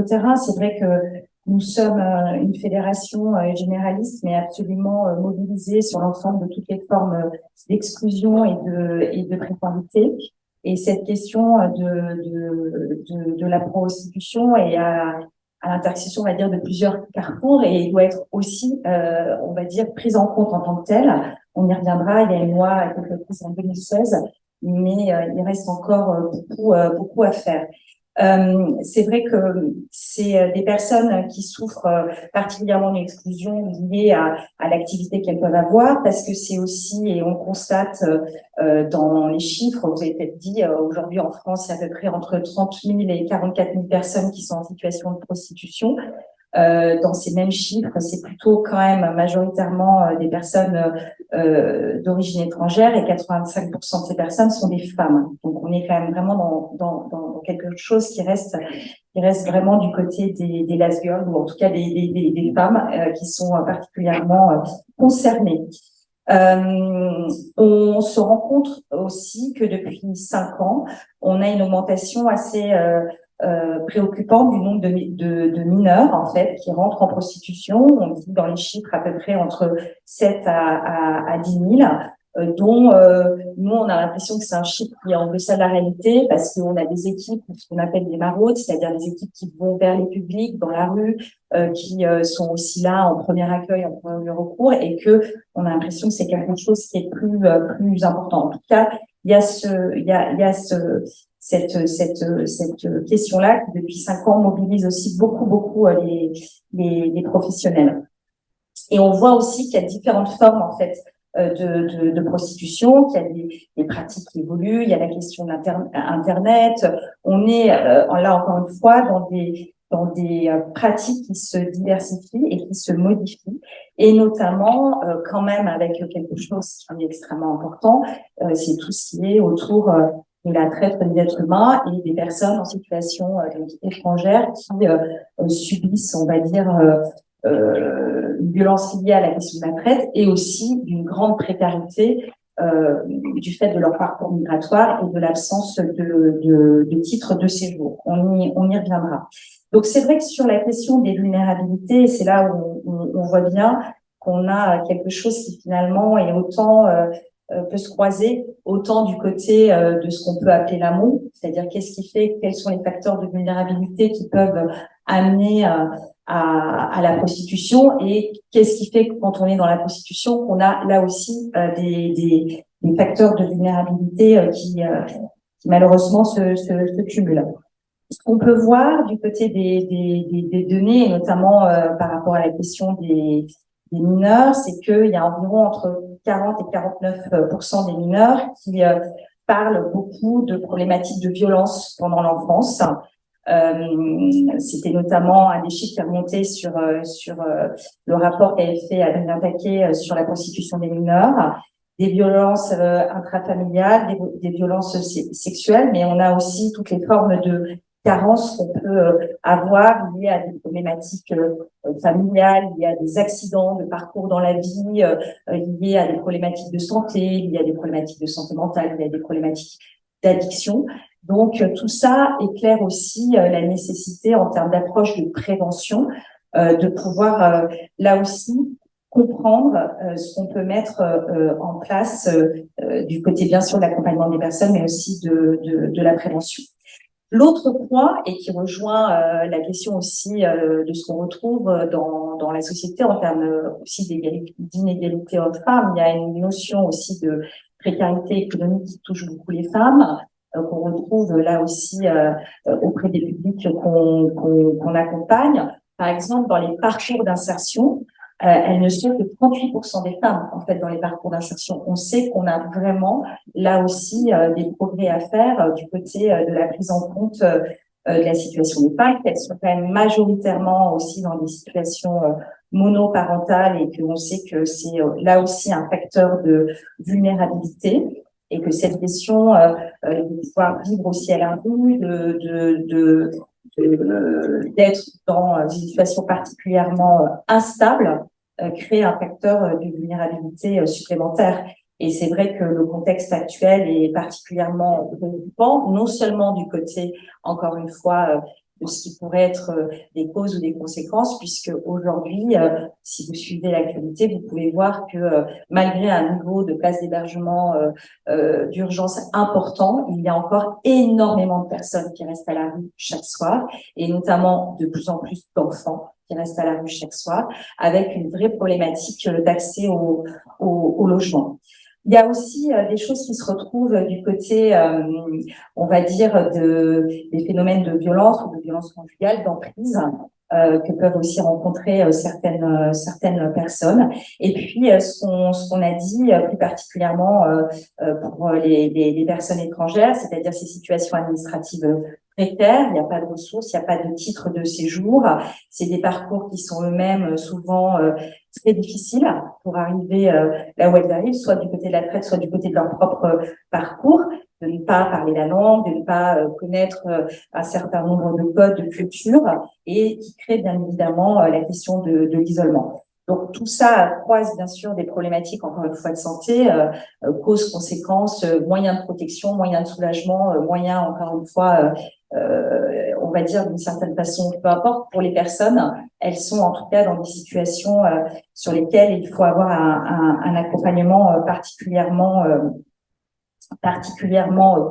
terrain. C'est vrai que nous sommes une fédération généraliste, mais absolument mobilisée sur l'ensemble de toutes les formes d'exclusion et de précarité. Et cette question de la prostitution est à l'intersection, on va dire, de plusieurs carrefours et doit être aussi, on va dire, prise en compte en tant que telle. On y reviendra. Il y a une loi qui a été prise en 2016, mais il reste encore beaucoup à faire. C'est vrai que c'est des personnes qui souffrent particulièrement d'une exclusion liée à l'activité qu'elles peuvent avoir, parce que c'est aussi, et on constate dans les chiffres, vous avez peut-être dit, aujourd'hui en France, il y a à peu près entre 30 000 et 44 000 personnes qui sont en situation de prostitution. Dans ces mêmes chiffres, c'est plutôt quand même majoritairement des personnes d'origine étrangère et 85% de ces personnes sont des femmes. Donc on est quand même vraiment dans quelque chose qui reste vraiment du côté des last girls ou en tout cas des femmes qui sont particulièrement concernées. On se rend compte aussi que depuis 5 ans, on a une augmentation assez préoccupant du nombre de mineurs en fait qui rentrent en prostitution. On dit dans les chiffres à peu près entre 7 à 10 000, dont nous on a l'impression que c'est un chiffre qui est en deçà de la réalité parce qu'on a des équipes, ce qu'on appelle des maraudes, c'est-à-dire des équipes qui vont vers les publics dans la rue, qui sont aussi là en premier accueil, en premier recours, et que on a l'impression que c'est quelque chose qui est plus important. En tout cas, il y a cette question-là qui depuis 5 ans mobilise aussi beaucoup les professionnels. Et on voit aussi qu'il y a différentes formes en fait de prostitution, qu'il y a des pratiques qui évoluent, il y a la question d'Internet. On est là encore une fois dans des pratiques qui se diversifient et qui se modifient, et notamment quand même avec quelque chose qui est extrêmement important, c'est tout ce qui est autour de la traite des êtres humains et des personnes en situation étrangère qui subissent, on va dire, une violence liée à la question de la traite et aussi d'une grande précarité du fait de leur parcours migratoire et de l'absence de titre de séjour. On y reviendra. Donc c'est vrai que sur la question des vulnérabilités, c'est là où on voit bien qu'on a quelque chose qui finalement est autant peut se croiser autant du côté de ce qu'on peut appeler l'amont, c'est-à-dire quels sont les facteurs de vulnérabilité qui peuvent amener à la prostitution, et qu'est-ce qui fait que quand on est dans la prostitution qu'on a là aussi des facteurs de vulnérabilité qui malheureusement se cumulent. Ce qu'on peut voir du côté des données, et notamment par rapport à la question des mineurs, c'est qu'il y a environ entre 40 et 49% des mineurs qui parlent beaucoup de problématiques de violence pendant l'enfance. C'était notamment un des chiffres qui a remonté sur le rapport qu'avait fait Adrien Taquet sur la prostitution des mineurs, des violences intrafamiliales, des violences sexuelles, mais on a aussi toutes les formes carences qu'on peut avoir liées à des problématiques familiales, liées à des accidents de parcours dans la vie, liées à des problématiques de santé, liées à des problématiques de santé mentale, liées à des problématiques d'addiction. Donc, tout ça éclaire aussi la nécessité en termes d'approche de prévention de pouvoir là aussi comprendre ce qu'on peut mettre en place du côté bien sûr de l'accompagnement des personnes, mais aussi de la prévention. L'autre point, et qui rejoint la question aussi de ce qu'on retrouve dans la société en termes aussi d'inégalité hommes-femmes, il y a une notion aussi de précarité économique qui touche beaucoup les femmes, qu'on retrouve là aussi auprès des publics qu'on accompagne. Par exemple, dans les parcours d'insertion, elles ne sont que 38% des femmes, en fait, dans les parcours d'insertion. On sait qu'on a vraiment, là aussi, des progrès à faire du côté de la prise en compte de la situation des femmes, qu'elles sont quand même majoritairement aussi dans des situations monoparentales et qu'on sait que c'est là aussi un facteur de vulnérabilité et que cette question de pouvoir vivre aussi à la rue, d'être dans une situation particulièrement instable, crée un facteur de vulnérabilité supplémentaire. Et c'est vrai que le contexte actuel est particulièrement préoccupant, non seulement du côté, encore une fois, de ce qui pourrait être des causes ou des conséquences, puisque aujourd'hui, si vous suivez l'actualité, vous pouvez voir que malgré un niveau de place d'hébergement d'urgence important, il y a encore énormément de personnes qui restent à la rue chaque soir, et notamment de plus en plus d'enfants qui restent à la rue chaque soir, avec une vraie problématique d'accès au logement. Il y a aussi des choses qui se retrouvent du côté, on va dire, des phénomènes de violence ou de violence conjugale, d'emprise, que peuvent aussi rencontrer certaines personnes. Et puis, ce qu'on a dit plus particulièrement pour les personnes étrangères, c'est-à-dire ces situations administratives précaires, il n'y a pas de ressources, il n'y a pas de titre de séjour. C'est des parcours qui sont eux-mêmes souvent très difficiles pour arriver là où elles arrivent, soit du côté de la traite, soit du côté de leur propre parcours, de ne pas parler la langue, de ne pas connaître un certain nombre de codes de culture et qui crée bien évidemment la question de l'isolement. Donc tout ça croise bien sûr des problématiques encore une fois de santé, causes, conséquences, moyens de protection, moyens de soulagement, moyens encore une fois on va dire d'une certaine façon, peu importe, pour les personnes, elles sont en tout cas dans des situations sur lesquelles il faut avoir un accompagnement particulièrement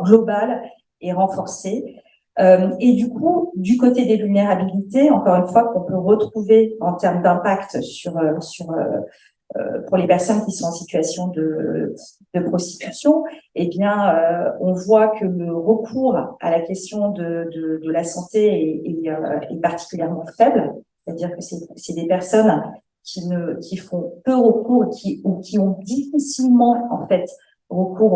global et renforcé. Et du coup, du côté des vulnérabilités, encore une fois, qu'on peut retrouver en termes d'impact pour les personnes qui sont en situation de prostitution, eh bien, on voit que le recours à la question de la santé est particulièrement faible. C'est-à-dire que c'est des personnes qui font peu recours, ou qui ont difficilement, en fait, recours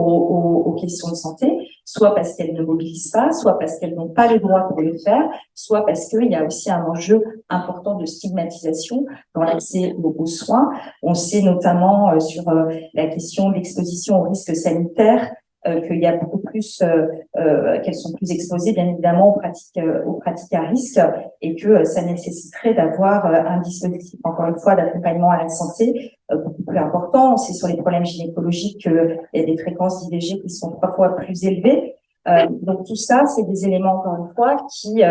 aux questions de santé, soit parce qu'elles ne mobilisent pas, soit parce qu'elles n'ont pas les droits pour le faire, soit parce qu'il y a aussi un enjeu important de stigmatisation dans l'accès aux soins. On sait notamment sur la question de l'exposition aux risques sanitaires qu'il y a beaucoup plus, qu'elles sont plus exposées bien évidemment aux pratiques à risque et que ça nécessiterait d'avoir un dispositif, encore une fois, d'accompagnement à la santé beaucoup plus important. On sait sur les problèmes gynécologiques qu'il y a des fréquences d'IVG qui sont 3 fois plus élevées. Donc tout ça, c'est des éléments, encore une fois, qui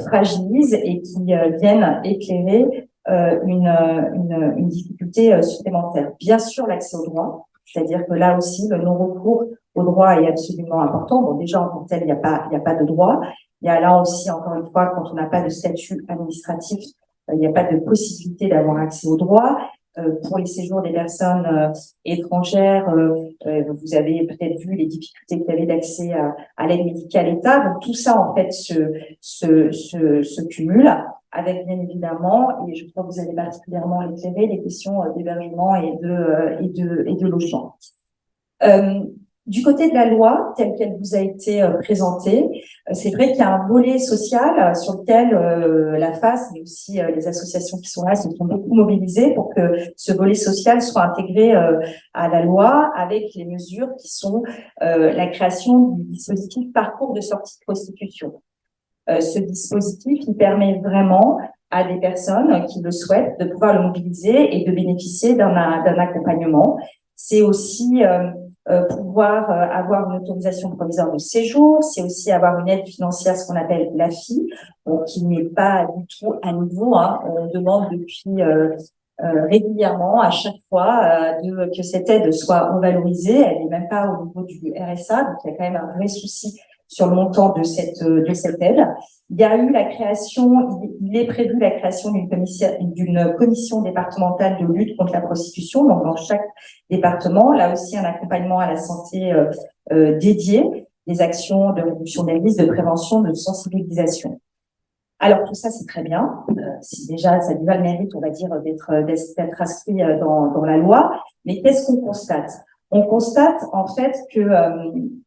fragilisent et qui viennent éclairer une difficulté supplémentaire. Bien sûr, l'accès au droit. C'est-à-dire que là aussi, le non-recours au droit est absolument important. Bon, déjà, en tant que tel, il n'y a pas de droit. Il y a là aussi, encore une fois, quand on n'a pas de statut administratif, il n'y a pas de possibilité d'avoir accès au droit. Pour les séjours des personnes étrangères, vous avez peut-être vu les difficultés qu'il y avait d'accès à l'aide médicale État. Donc, tout ça, en fait, se cumule avec bien évidemment, et je crois que vous avez particulièrement éclairé, les questions d'hébergement et de logement. Du côté de la loi, telle qu'elle vous a été présentée, c'est vrai qu'il y a un volet social sur lequel la FAS, mais aussi les associations qui sont là, se sont beaucoup mobilisées pour que ce volet social soit intégré à la loi, avec les mesures qui sont la création du dispositif parcours de sortie de prostitution. Ce dispositif, il permet vraiment à des personnes qui le souhaitent de pouvoir le mobiliser et de bénéficier d'un accompagnement. C'est aussi pouvoir avoir une autorisation provisoire de séjour, c'est aussi avoir une aide financière, ce qu'on appelle l'AFI, qui n'est pas du tout à nouveau. On demande depuis régulièrement, à chaque fois, que cette aide soit revalorisée. Elle n'est même pas au niveau du RSA, donc il y a quand même un vrai souci sur le montant de cette aide. Il y a eu la création, il est prévu la création d'une commission départementale de lutte contre la prostitution, donc dans chaque département, là aussi un accompagnement à la santé dédié, des actions de réduction des risques, de prévention, de sensibilisation. Alors tout ça c'est très bien, si déjà ça lui va le mérite, on va dire, d'être inscrit dans la loi, mais qu'est-ce qu'on constate? On constate en fait que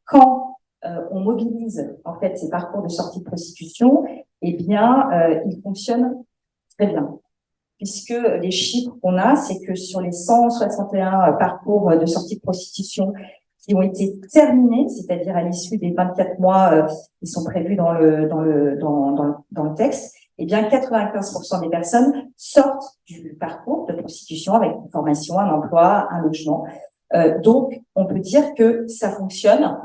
quand on mobilise en fait ces parcours de sortie de prostitution, eh bien, ils fonctionnent très bien. Puisque les chiffres qu'on a, c'est que sur les 161 parcours de sortie de prostitution qui ont été terminés, c'est-à-dire à l'issue des 24 mois qui sont prévus dans le texte, eh bien 95% des personnes sortent du parcours de prostitution avec une formation, un emploi, un logement. Donc, on peut dire que ça fonctionne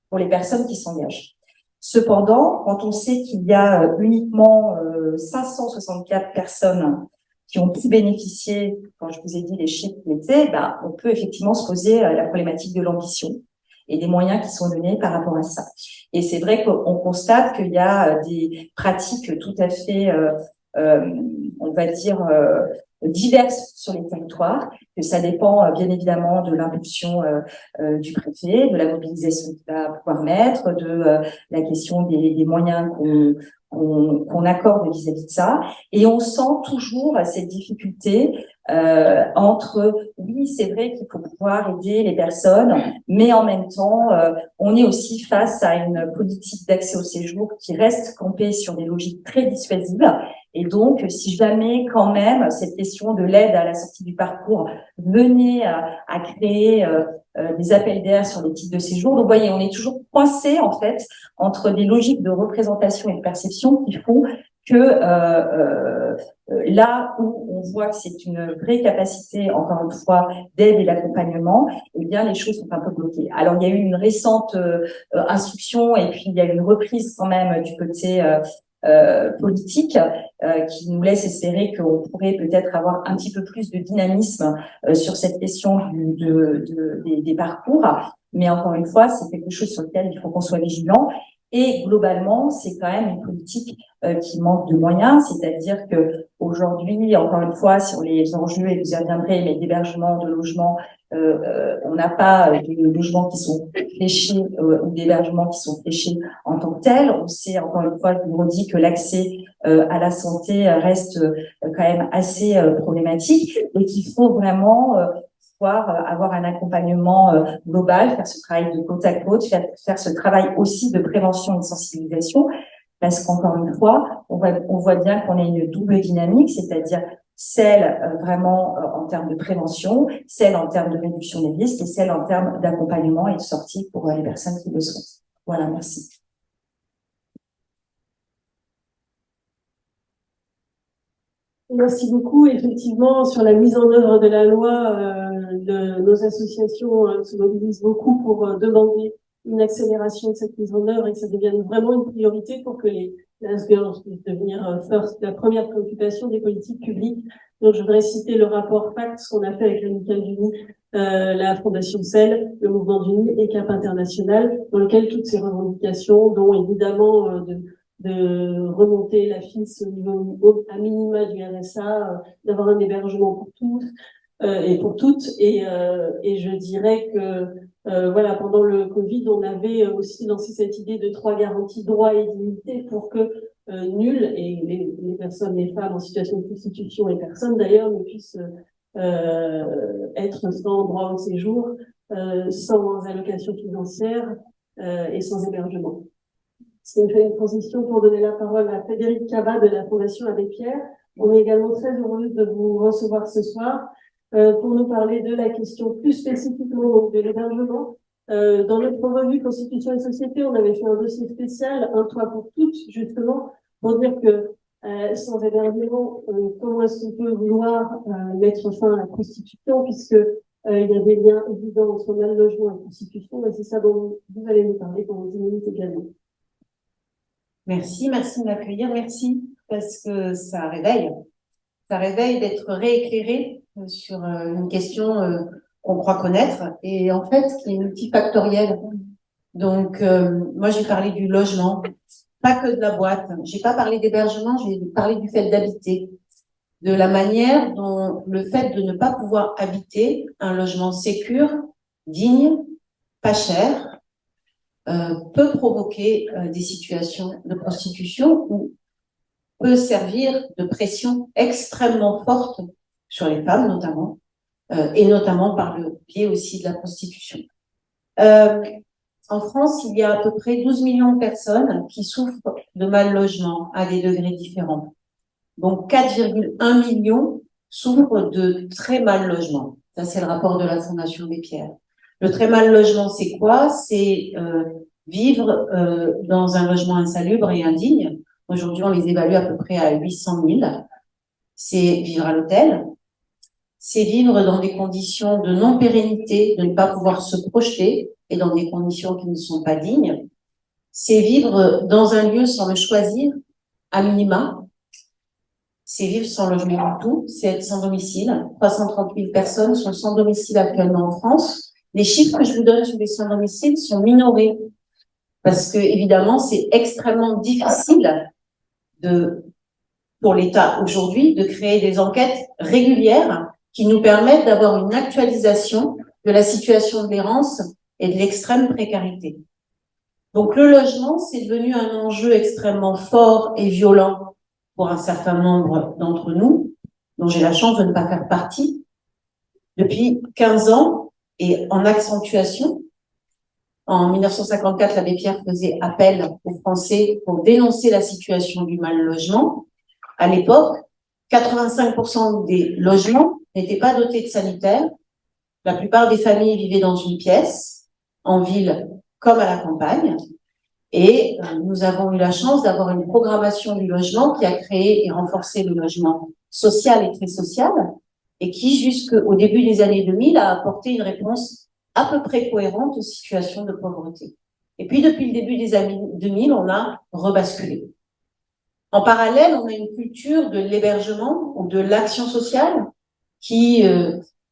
pour les personnes qui s'engagent. Cependant, quand on sait qu'il y a uniquement 564 personnes qui ont pu bénéficier, quand je vous ai dit les chiffres qui étaient, on peut effectivement se poser la problématique de l'ambition et des moyens qui sont donnés par rapport à ça. Et c'est vrai qu'on constate qu'il y a des pratiques tout à fait, on va dire, diverses sur les territoires, que ça dépend bien évidemment de l'impulsion du préfet, de la mobilisation qu'il va pouvoir mettre, de la question des moyens qu'on accorde vis-à-vis de ça. Et on sent toujours cette difficulté entre, oui, c'est vrai qu'il faut pouvoir aider les personnes, mais en même temps, on est aussi face à une politique d'accès au séjour qui reste campée sur des logiques très dissuasives. Et donc, si jamais quand même cette question de l'aide à la sortie du parcours venait à créer des appels d'air sur les titres de séjour, donc vous voyez, on est toujours coincé en fait entre des logiques de représentation et de perception qui font que là où on voit que c'est une vraie capacité, encore une fois, d'aide et d'accompagnement, eh bien les choses sont un peu bloquées. Alors il y a eu une récente instruction et puis il y a eu une reprise quand même du côté politique qui nous laisse espérer qu'on pourrait peut-être avoir un petit peu plus de dynamisme sur cette question des parcours. Mais encore une fois, c'est quelque chose sur lequel il faut qu'on soit vigilant. Et globalement, c'est quand même une politique qui manque de moyens, c'est-à-dire que aujourd'hui, encore une fois, sur les enjeux, et vous y reviendrez, mais d'hébergement, de logement, on n'a pas de logements qui sont fléchés ou d'hébergements qui sont fléchés en tant que tels. On sait, encore une fois, je vous redis que l'accès à la santé reste quand même assez problématique et qu'il faut vraiment pouvoir avoir un accompagnement global, faire ce travail de côte à côte, faire ce travail aussi de prévention et de sensibilisation, parce qu'encore une fois, on voit bien qu'on a une double dynamique, c'est-à-dire celle vraiment en termes de prévention, celle en termes de réduction des risques et celle en termes d'accompagnement et de sortie pour les personnes qui le souhaitent. Voilà, merci. Merci beaucoup. Effectivement, sur la mise en œuvre de la loi, nos associations se mobilisent beaucoup pour demander une accélération de cette mise en œuvre et que ça devienne vraiment une priorité pour que les girls puissent devenir la première préoccupation des politiques publiques. Donc, je voudrais citer le rapport FACT, qu'on a fait avec l'Amicale du Nid, la Fondation CEL, le Mouvement du Nid et CAP International, dans lequel toutes ces revendications, dont évidemment de remonter la FIS au niveau à minima du RSA, d'avoir un hébergement pour tous et pour toutes. Et je dirais que voilà, pendant le Covid, on avait aussi lancé cette idée de 3 garanties droits et dignité pour que nul, et les personnes, les femmes en situation de prostitution et personnes d'ailleurs, ne puissent être sans droit au séjour. sans allocation financière et sans hébergement. C'est une transition pour donner la parole à Frédéric Cava de la Fondation Abbé Pierre. On est également très heureux de vous recevoir ce soir pour nous parler de la question plus spécifiquement donc, de l'hébergement. Dans notre revue Constitution et Société, on avait fait un dossier spécial, un toit pour toutes, justement, pour dire que sans hébergement, comment est-ce qu'on peut vouloir mettre fin à la prostitution, puisque il y a des liens évidents entre mal logement et prostitution, et c'est ça dont vous allez nous parler pendant 10 minutes également. Merci de m'accueillir, merci, parce que ça réveille d'être rééclairé sur une question qu'on croit connaître, et en fait, qui est multifactorielle. Donc, moi, j'ai parlé du logement, pas que de la boîte. J'ai pas parlé d'hébergement, j'ai parlé du fait d'habiter, de la manière dont le fait de ne pas pouvoir habiter un logement sécure, digne, pas cher, peut provoquer des situations de prostitution ou peut servir de pression extrêmement forte sur les femmes notamment, et notamment par le biais aussi de la prostitution. En France, il y a à peu près 12 millions de personnes qui souffrent de mal logement à des degrés différents. Donc 4,1 millions souffrent de très mal logement. Ça, c'est le rapport de la Fondation Abbé Pierre. Le très mal logement, c'est quoi? C'est vivre dans un logement insalubre et indigne. Aujourd'hui, on les évalue à peu près à 800 000. C'est vivre à l'hôtel. C'est vivre dans des conditions de non-pérennité, de ne pas pouvoir se projeter et dans des conditions qui ne sont pas dignes. C'est vivre dans un lieu sans le choisir, à minima. C'est vivre sans logement du tout, c'est être sans domicile. 330 000 personnes sont sans domicile actuellement en France. Les chiffres que je vous donne sur les sans domicile sont minorés parce que, évidemment, c'est extrêmement difficile pour l'État aujourd'hui de créer des enquêtes régulières qui nous permettent d'avoir une actualisation de la situation de l'errance et de l'extrême précarité. Donc, le logement, c'est devenu un enjeu extrêmement fort et violent pour un certain nombre d'entre nous, dont j'ai la chance de ne pas faire partie, depuis 15 ans et en accentuation. En 1954, l'Abbé Pierre faisait appel aux Français pour dénoncer la situation du mal logement. À l'époque, 85% des logements n'étaient pas dotés de sanitaires. La plupart des familles vivaient dans une pièce, en ville comme à la campagne. Et nous avons eu la chance d'avoir une programmation du logement qui a créé et renforcé le logement social et très social, et qui, jusqu'au début des années 2000, a apporté une réponse à peu près cohérente aux situations de pauvreté. Et puis, depuis le début des années 2000, on a rebasculé. En parallèle, on a une culture de l'hébergement ou de l'action sociale qui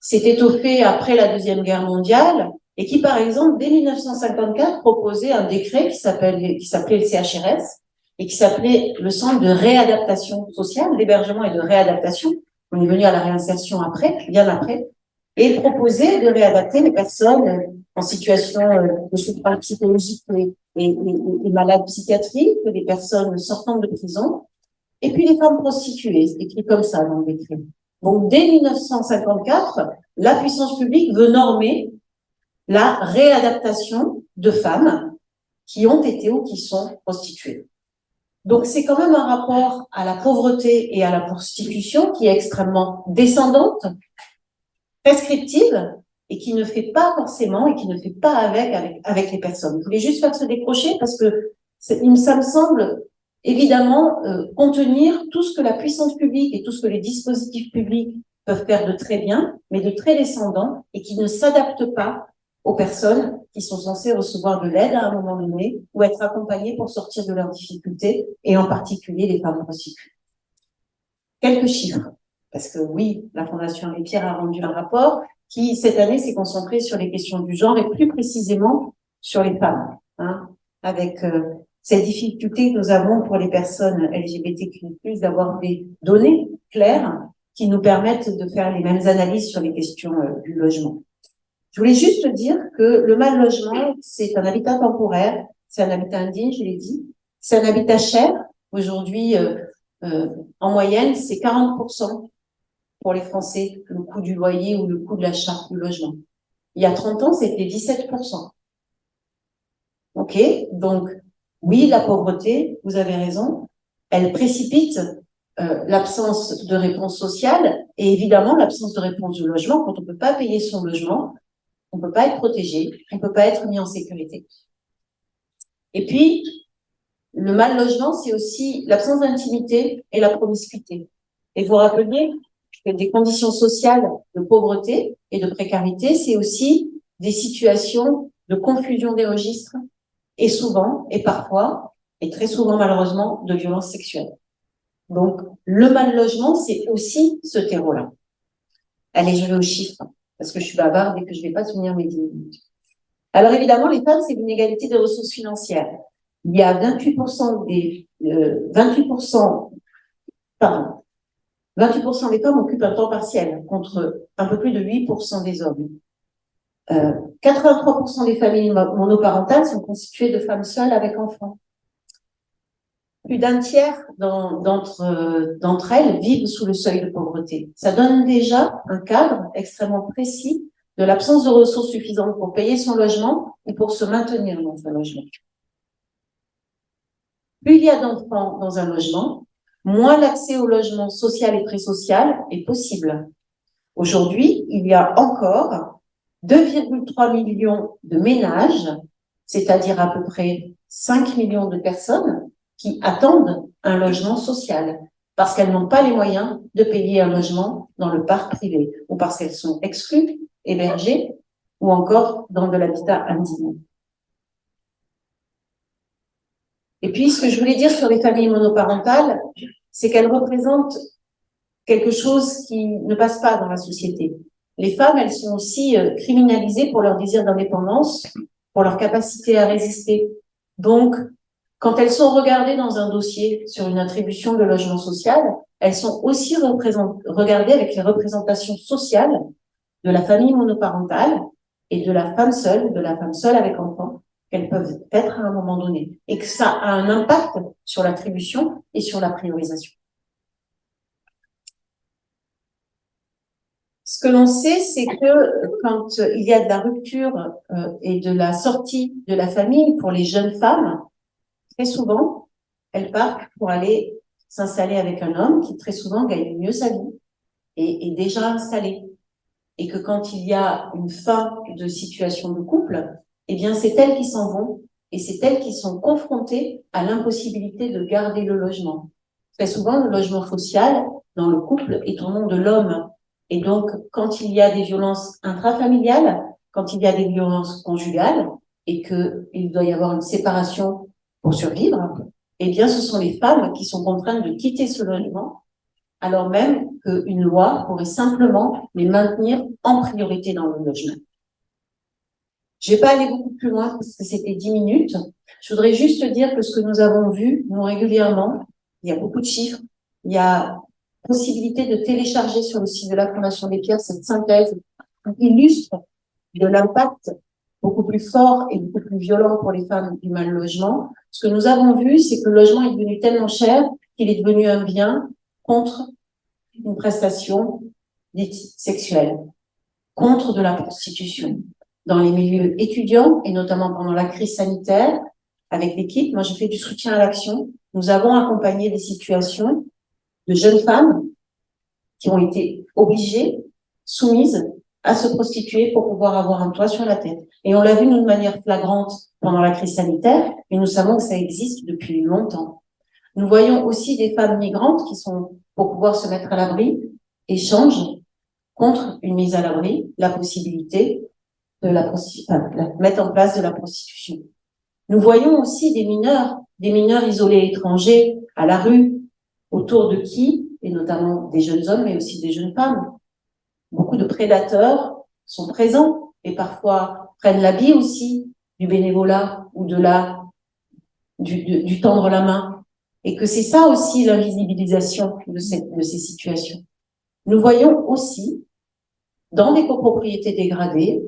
s'est étoffée après la Deuxième Guerre mondiale et qui, par exemple, dès 1954, proposait un décret qui s'appelait le CHRS et qui s'appelait le Centre de réadaptation sociale, d'hébergement et de réadaptation. On est venu à la réinsertion après, bien après, et il proposait de réadapter les personnes en situation de souffrance psychologique et malades psychiatriques, les personnes sortant de prison, et puis les femmes prostituées, c'est écrit comme ça dans le décret. Donc, dès 1954, la puissance publique veut normer la réadaptation de femmes qui ont été ou qui sont prostituées. Donc, c'est quand même un rapport à la pauvreté et à la prostitution qui est extrêmement descendante, prescriptive, et qui ne fait pas forcément, et qui ne fait pas avec les personnes. Je voulais juste faire ce décrocher parce que ça me semble évidemment contenir tout ce que la puissance publique et tout ce que les dispositifs publics peuvent faire de très bien, mais de très descendant, et qui ne s'adaptent pas aux personnes qui sont censées recevoir de l'aide à un moment donné ou être accompagnées pour sortir de leurs difficultés, et en particulier les femmes prostituées. Quelques chiffres, parce que oui, la Fondation Abbé Pierre a rendu un rapport qui, cette année, s'est concentré sur les questions du genre et plus précisément sur les femmes, avec cette difficulté que nous avons pour les personnes LGBTQ+, d'avoir des données claires qui nous permettent de faire les mêmes analyses sur les questions du logement. Je voulais juste dire que le mal logement, c'est un habitat temporaire, c'est un habitat indigne, je l'ai dit, c'est un habitat cher. Aujourd'hui, en moyenne, c'est 40% pour les Français, le coût du loyer ou le coût de l'achat du logement. Il y a 30 ans, c'était 17%. OK? Donc, oui, la pauvreté, vous avez raison, elle précipite l'absence de réponse sociale et évidemment l'absence de réponse du logement. Quand on ne peut pas payer son logement, on ne peut pas être protégé, on ne peut pas être mis en sécurité. Et puis, le mal logement, c'est aussi l'absence d'intimité et la promiscuité. Et vous rappelez que des conditions sociales de pauvreté et de précarité, c'est aussi des situations de confusion des registres et souvent, et parfois, et très souvent malheureusement, de violences sexuelles. Donc, le mal logement, c'est aussi ce terreau-là. Allez, je vais aux chiffres, parce que je suis bavarde et que je ne vais pas tenir mes 10 minutes. Alors évidemment, les femmes, c'est l'inégalité des ressources financières. Il y a 28% des 28% des femmes occupent un temps partiel contre un peu plus de 8% des hommes. 83% des familles monoparentales sont constituées de femmes seules avec enfants. Plus d'un tiers d'entre elles vivent sous le seuil de pauvreté. Ça donne déjà un cadre extrêmement précis de l'absence de ressources suffisantes pour payer son logement et pour se maintenir dans un logement. Plus il y a d'enfants dans un logement, moins l'accès au logement social et présocial est possible. Aujourd'hui, il y a encore 2,3 millions de ménages, c'est-à-dire à peu près 5 millions de personnes qui attendent un logement social parce qu'elles n'ont pas les moyens de payer un logement dans le parc privé ou parce qu'elles sont exclues, hébergées ou encore dans de l'habitat indigne. Et puis, ce que je voulais dire sur les familles monoparentales, c'est qu'elles représentent quelque chose qui ne passe pas dans la société. Les femmes, elles sont aussi criminalisées pour leur désir d'indépendance, pour leur capacité à résister. Donc, quand elles sont regardées dans un dossier sur une attribution de logement social, elles sont aussi regardées avec les représentations sociales de la famille monoparentale et de la femme seule avec enfant, qu'elles peuvent être à un moment donné, et que ça a un impact sur l'attribution et sur la priorisation. Ce que l'on sait, c'est que quand il y a de la rupture et de la sortie de la famille pour les jeunes femmes, très souvent, elles partent pour aller s'installer avec un homme qui très souvent gagne mieux sa vie et est déjà installé. Et que quand il y a une fin de situation de couple, eh bien, c'est elles qui s'en vont et c'est elles qui sont confrontées à l'impossibilité de garder le logement. Très souvent, le logement social dans le couple est au nom de l'homme. Et donc, quand il y a des violences intrafamiliales, quand il y a des violences conjugales et qu'il doit y avoir une séparation pour survivre, eh bien, ce sont les femmes qui sont contraintes de quitter ce logement, alors même qu'une loi pourrait simplement les maintenir en priorité dans le logement. Je vais pas aller beaucoup plus loin parce que c'était 10 minutes. Je voudrais juste dire que ce que nous avons vu, nous régulièrement, il y a beaucoup de chiffres, il y a possibilité de télécharger sur le site de la Fondation des Pierres cette synthèse qui illustre de l'impact beaucoup plus fort et beaucoup plus violent pour les femmes du mal logement. Ce que nous avons vu, c'est que le logement est devenu tellement cher qu'il est devenu un bien contre une prestation dite sexuelle, contre de la prostitution. Dans les milieux étudiants, et notamment pendant la crise sanitaire, avec l'équipe, moi je fais du soutien à l'action, nous avons accompagné des situations de jeunes femmes qui ont été obligées, soumises à se prostituer pour pouvoir avoir un toit sur la tête. Et on l'a vu de manière flagrante pendant la crise sanitaire, mais nous savons que ça existe depuis longtemps. Nous voyons aussi des femmes migrantes qui sont, pour pouvoir se mettre à l'abri, échangent contre une mise à l'abri, la possibilité de mettre en place de la prostitution. Nous voyons aussi des mineurs isolés étrangers à la rue, autour de qui, et notamment des jeunes hommes, mais aussi des jeunes femmes. Beaucoup de prédateurs sont présents et parfois prennent l'habit aussi du bénévolat ou du tendre la main. Et que c'est ça aussi l'invisibilisation de ces situations. Nous voyons aussi, dans des copropriétés dégradées,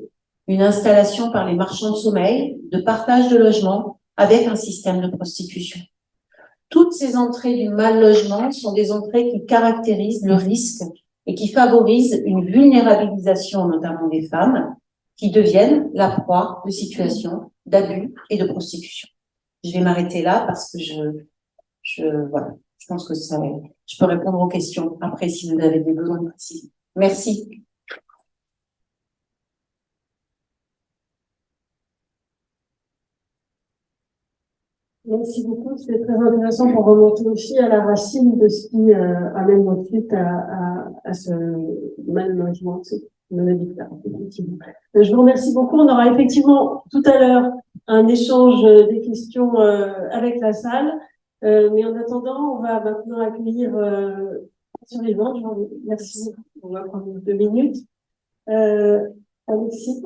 une installation par les marchands de sommeil de partage de logements avec un système de prostitution. Toutes ces entrées du mal logement sont des entrées qui caractérisent le risque et qui favorisent une vulnérabilisation notamment des femmes qui deviennent la proie de situations d'abus et de prostitution. Je vais m'arrêter là parce que voilà, je pense que je peux répondre aux questions après si vous avez des besoins de précision. Merci. Merci beaucoup. C'est très intéressant pour remonter aussi à la racine de ce qui amène ensuite à ce mal logement, ce mal habitat, effectivement. Je vous remercie beaucoup. On aura effectivement tout à l'heure un échange des questions avec la salle. Mais en attendant, on va maintenant accueillir survivants. Merci. On va prendre 2 minutes. Alexis,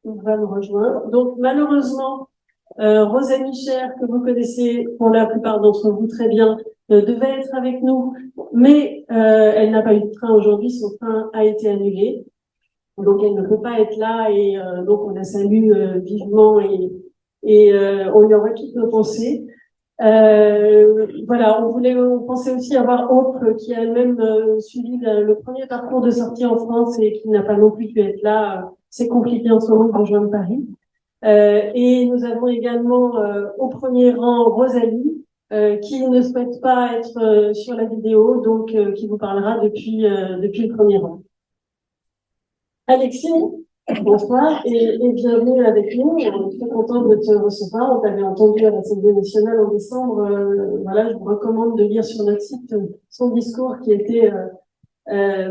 on va nous rejoindre. Donc malheureusement, Rosalie Cher, que vous connaissez pour la plupart d'entre vous très bien, devait être avec nous, mais elle n'a pas eu de train aujourd'hui, son train a été annulé. Donc elle ne peut pas être là et donc on la salue vivement et on lui envoie toutes nos pensées. Voilà, on pensait aussi avoir Aude qui a elle-même suivi le premier parcours de sortie en France et qui n'a pas non plus pu être là. C'est compliqué en ce moment de rejoindre Paris. Et nous avons également au premier rang Rosalie, qui ne souhaite pas être sur la vidéo, donc qui vous parlera depuis le premier rang. Alexis, bonsoir et bienvenue avec nous. On est très content de te recevoir. On t'avait entendu à l'Assemblée nationale en décembre. Voilà, je vous recommande de lire sur notre site son discours qui était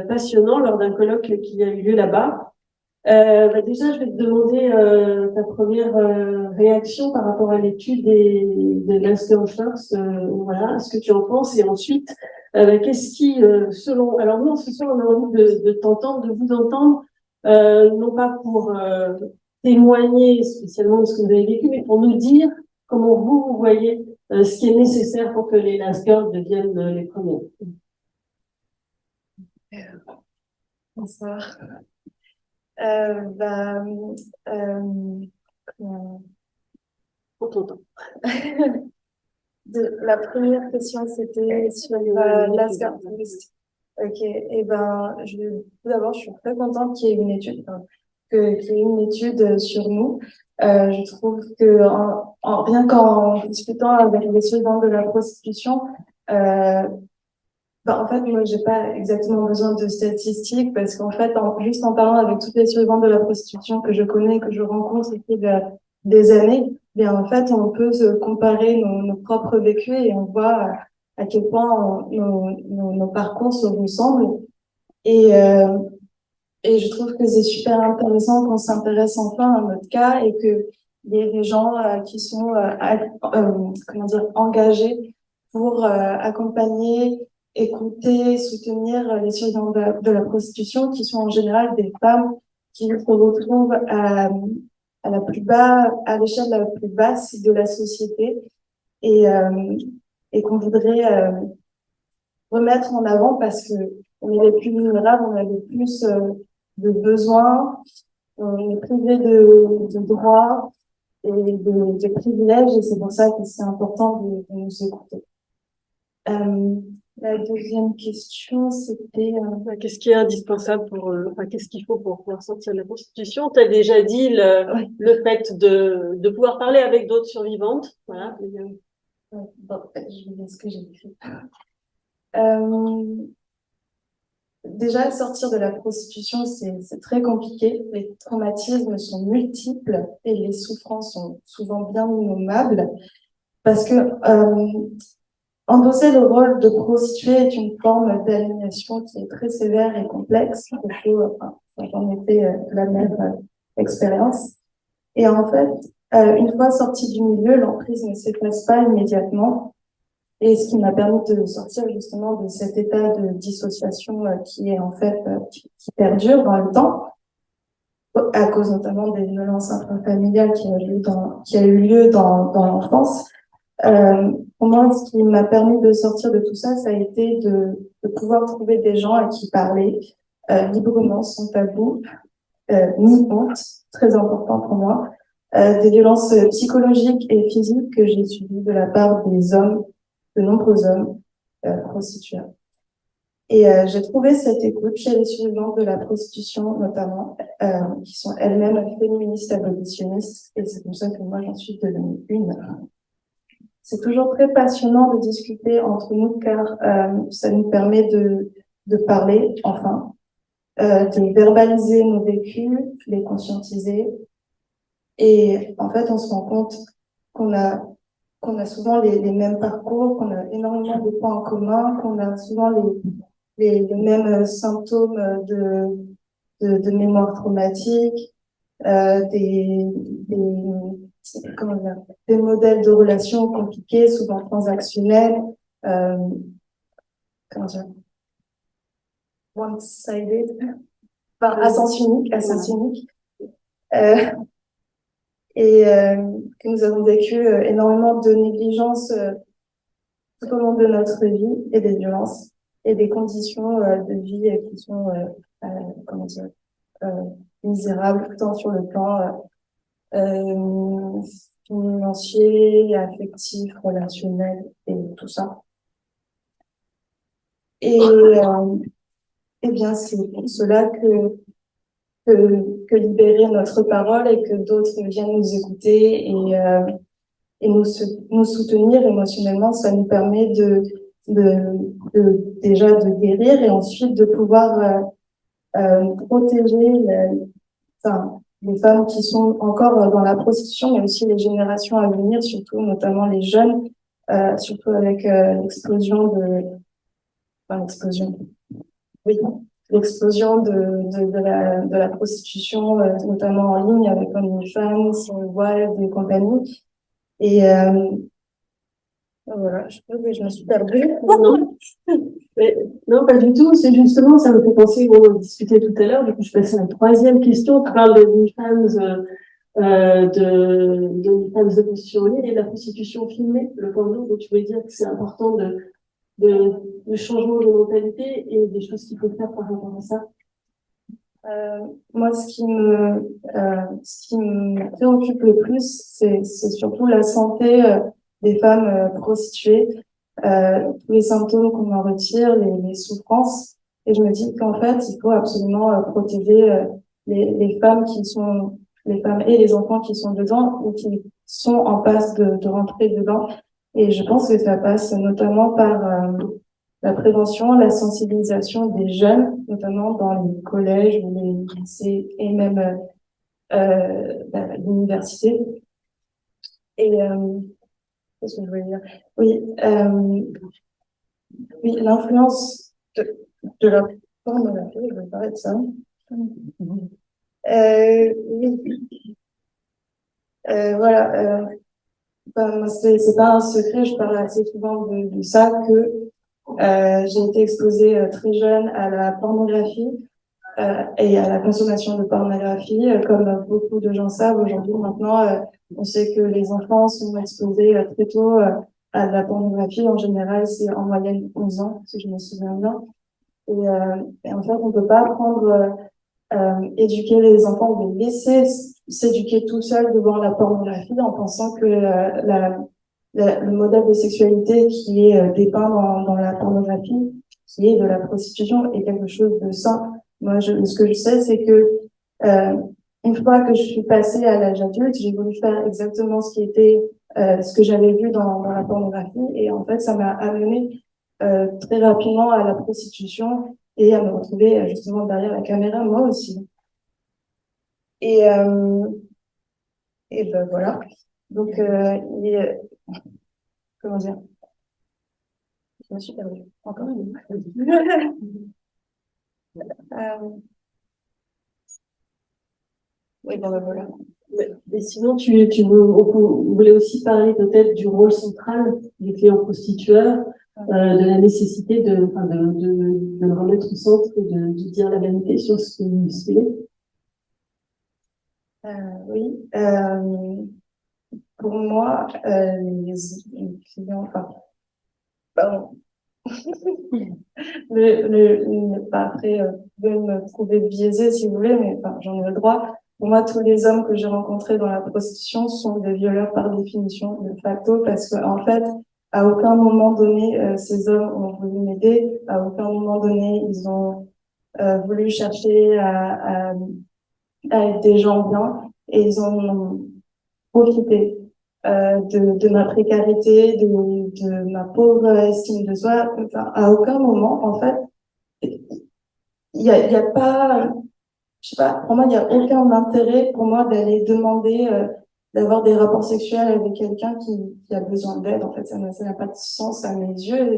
passionnant lors d'un colloque qui a eu lieu là-bas. Déjà, je vais te demander ta première réaction par rapport à l'étude de Last Girl First. Voilà, ce que tu en penses. Et ensuite, qu'est-ce qui, selon... Alors nous, ce soir, on a envie de t'entendre, de vous entendre, non pas pour témoigner spécialement de ce que vous avez vécu, mais pour nous dire comment vous voyez ce qui est nécessaire pour que les Last Girls deviennent les premières. Bonsoir. On t'entend. La première question, c'était sur Last Girl First. Ok, tout d'abord, je suis très contente qu'il y ait une étude, qu'il y ait une étude sur nous. Je trouve que rien qu'en discutant avec les survivants de la prostitution, en fait, moi, j'ai pas exactement besoin de statistiques parce qu'en fait, juste en parlant avec toutes les survivantes de la prostitution que je connais, que je rencontre depuis des années, bien, en fait, on peut se comparer nos propres vécus et on voit à quel point nos parcours se ressemblent. Et je trouve que c'est super intéressant qu'on s'intéresse enfin à notre cas et que il y ait des gens qui sont, engagés pour accompagner, écouter, soutenir les survivants de la prostitution, qui sont en général des femmes qui se retrouvent à l'échelle la plus basse de la société et qu'on voudrait remettre en avant parce que on est les plus vulnérables, on a les plus de besoins, on est privé de droits et de privilèges et c'est pour ça que c'est important de nous écouter. La deuxième question, c'était... Qu'est-ce qui est indispensable qu'est-ce qu'il faut pour pouvoir sortir de la prostitution? Tu as déjà dit le fait de pouvoir parler avec d'autres survivantes. Voilà. je vais dire ce que j'ai écrit. Déjà, sortir de la prostitution, c'est très compliqué. Les traumatismes sont multiples et les souffrances sont souvent bien innommables parce que endosser le rôle de prostituée est une forme d'aliénation qui est très sévère et complexe. J'en ai fait la même expérience. Et en fait, une fois sortie du milieu, l'emprise ne s'efface pas immédiatement. Et ce qui m'a permis de sortir justement de cet état de dissociation qui est en fait qui perdure dans le temps, à cause notamment des violences intrafamiliales qui a eu lieu dans l'enfance. Pour moi, ce qui m'a permis de sortir de tout ça, ça a été de pouvoir trouver des gens à qui parler librement, sans tabou, ni honte, très important pour moi, des violences psychologiques et physiques que j'ai subies de la part des hommes, de nombreux hommes prostitués. Et j'ai trouvé cette écoute chez les survivantes de la prostitution, notamment, qui sont elles-mêmes féministes abolitionnistes, et c'est comme ça que moi j'en suis devenue une. C'est toujours très passionnant de discuter entre nous, car ça nous permet de parler, enfin, de verbaliser nos vécus, les conscientiser, et en fait on se rend compte qu'on a souvent les mêmes parcours, qu'on a énormément de points en commun, qu'on a souvent les mêmes symptômes de mémoire traumatique, comment dire, des modèles de relations compliqués, souvent transactionnels, comment dire, one-sided, enfin, à sens unique, et que nous avons vécu énormément de négligence tout au long de notre vie et des violences et des conditions de vie qui sont comment dire misérables tant sur le plan financier, affectif, relationnel et tout ça. Et bien c'est pour cela que libérer notre parole et que d'autres viennent nous écouter et nous soutenir émotionnellement, ça nous permet déjà de guérir et ensuite de pouvoir protéger les femmes qui sont encore dans la prostitution, mais aussi les générations à venir, surtout notamment les jeunes, surtout avec l'explosion de la prostitution, notamment en ligne avec OnlyFans, Wild et compagnie. Et voilà, je crois que je me suis perdue. Non. Mais, non, pas du tout. C'est justement, ça me fait penser, on discutait tout à l'heure, du coup, je passe à la troisième question. Tu parles de OnlyFans, de prostitution en ligne et de la prostitution filmée, le porno, donc tu veux dire que c'est important de changement de mentalité et des choses qu'il faut faire par rapport à ça. Moi, ce qui me préoccupe le plus, c'est surtout la santé des femmes prostituées, tous les symptômes qu'on en retire, les souffrances. Et je me dis qu'en fait, il faut absolument protéger les femmes les femmes et les enfants qui sont dedans ou qui sont en passe de rentrer dedans. Et je pense que ça passe notamment par la prévention, la sensibilisation des jeunes, notamment dans les collèges, les lycées et même l'université. Et qu'est-ce que je voulais dire? Oui, oui, l'influence de la pornographie, je vais parler de ça. Oui, voilà. Ben, c'est pas un secret, je parle assez souvent de ça que j'ai été exposée très jeune à la pornographie et à la consommation de pornographie, comme beaucoup de gens savent aujourd'hui. Maintenant, on sait que les enfants sont exposés très tôt à la pornographie. En général, c'est en moyenne 11 ans, si je me souviens bien. Et en fait, on peut pas prendre éduquer les enfants ou les laisser s'éduquer tout seuls devant la pornographie en pensant que le modèle de sexualité qui est dépeint dans la pornographie, qui est de la prostitution, est quelque chose de sain. Moi, ce que je sais, c'est que une fois que je suis passée à l'âge adulte, j'ai voulu faire exactement ce que j'avais vu dans la pornographie, et en fait, ça m'a amené très rapidement à la prostitution et à me retrouver justement derrière la caméra, moi aussi. Et ben voilà. Donc, comment dire? Je me suis perdue. Encore une. Oui, ben voilà. Mais sinon, on voulait aussi parler peut-être du rôle central des clients prostitueurs, de la nécessité de le remettre au centre et de dire la vérité sur ce qu'il est. Oui. Pour moi, les clients, enfin, pardon. Après, vous pouvez me trouver biaisée si vous voulez, mais enfin, j'en ai le droit. Pour moi, tous les hommes que j'ai rencontrés dans la prostitution sont des violeurs par définition, de facto, parce que en fait, À aucun moment donné, ces hommes ont voulu m'aider. À aucun moment donné, ils ont voulu chercher à être des gens bien. Et ils ont profité de ma précarité, de ma pauvre estime de soi. Enfin, à aucun moment, en fait, il y a pas, je sais pas, pour moi, il y a aucun intérêt pour moi d'aller demander d'avoir des rapports sexuels avec quelqu'un qui a besoin d'aide. En fait, ça n'a pas de sens à mes yeux.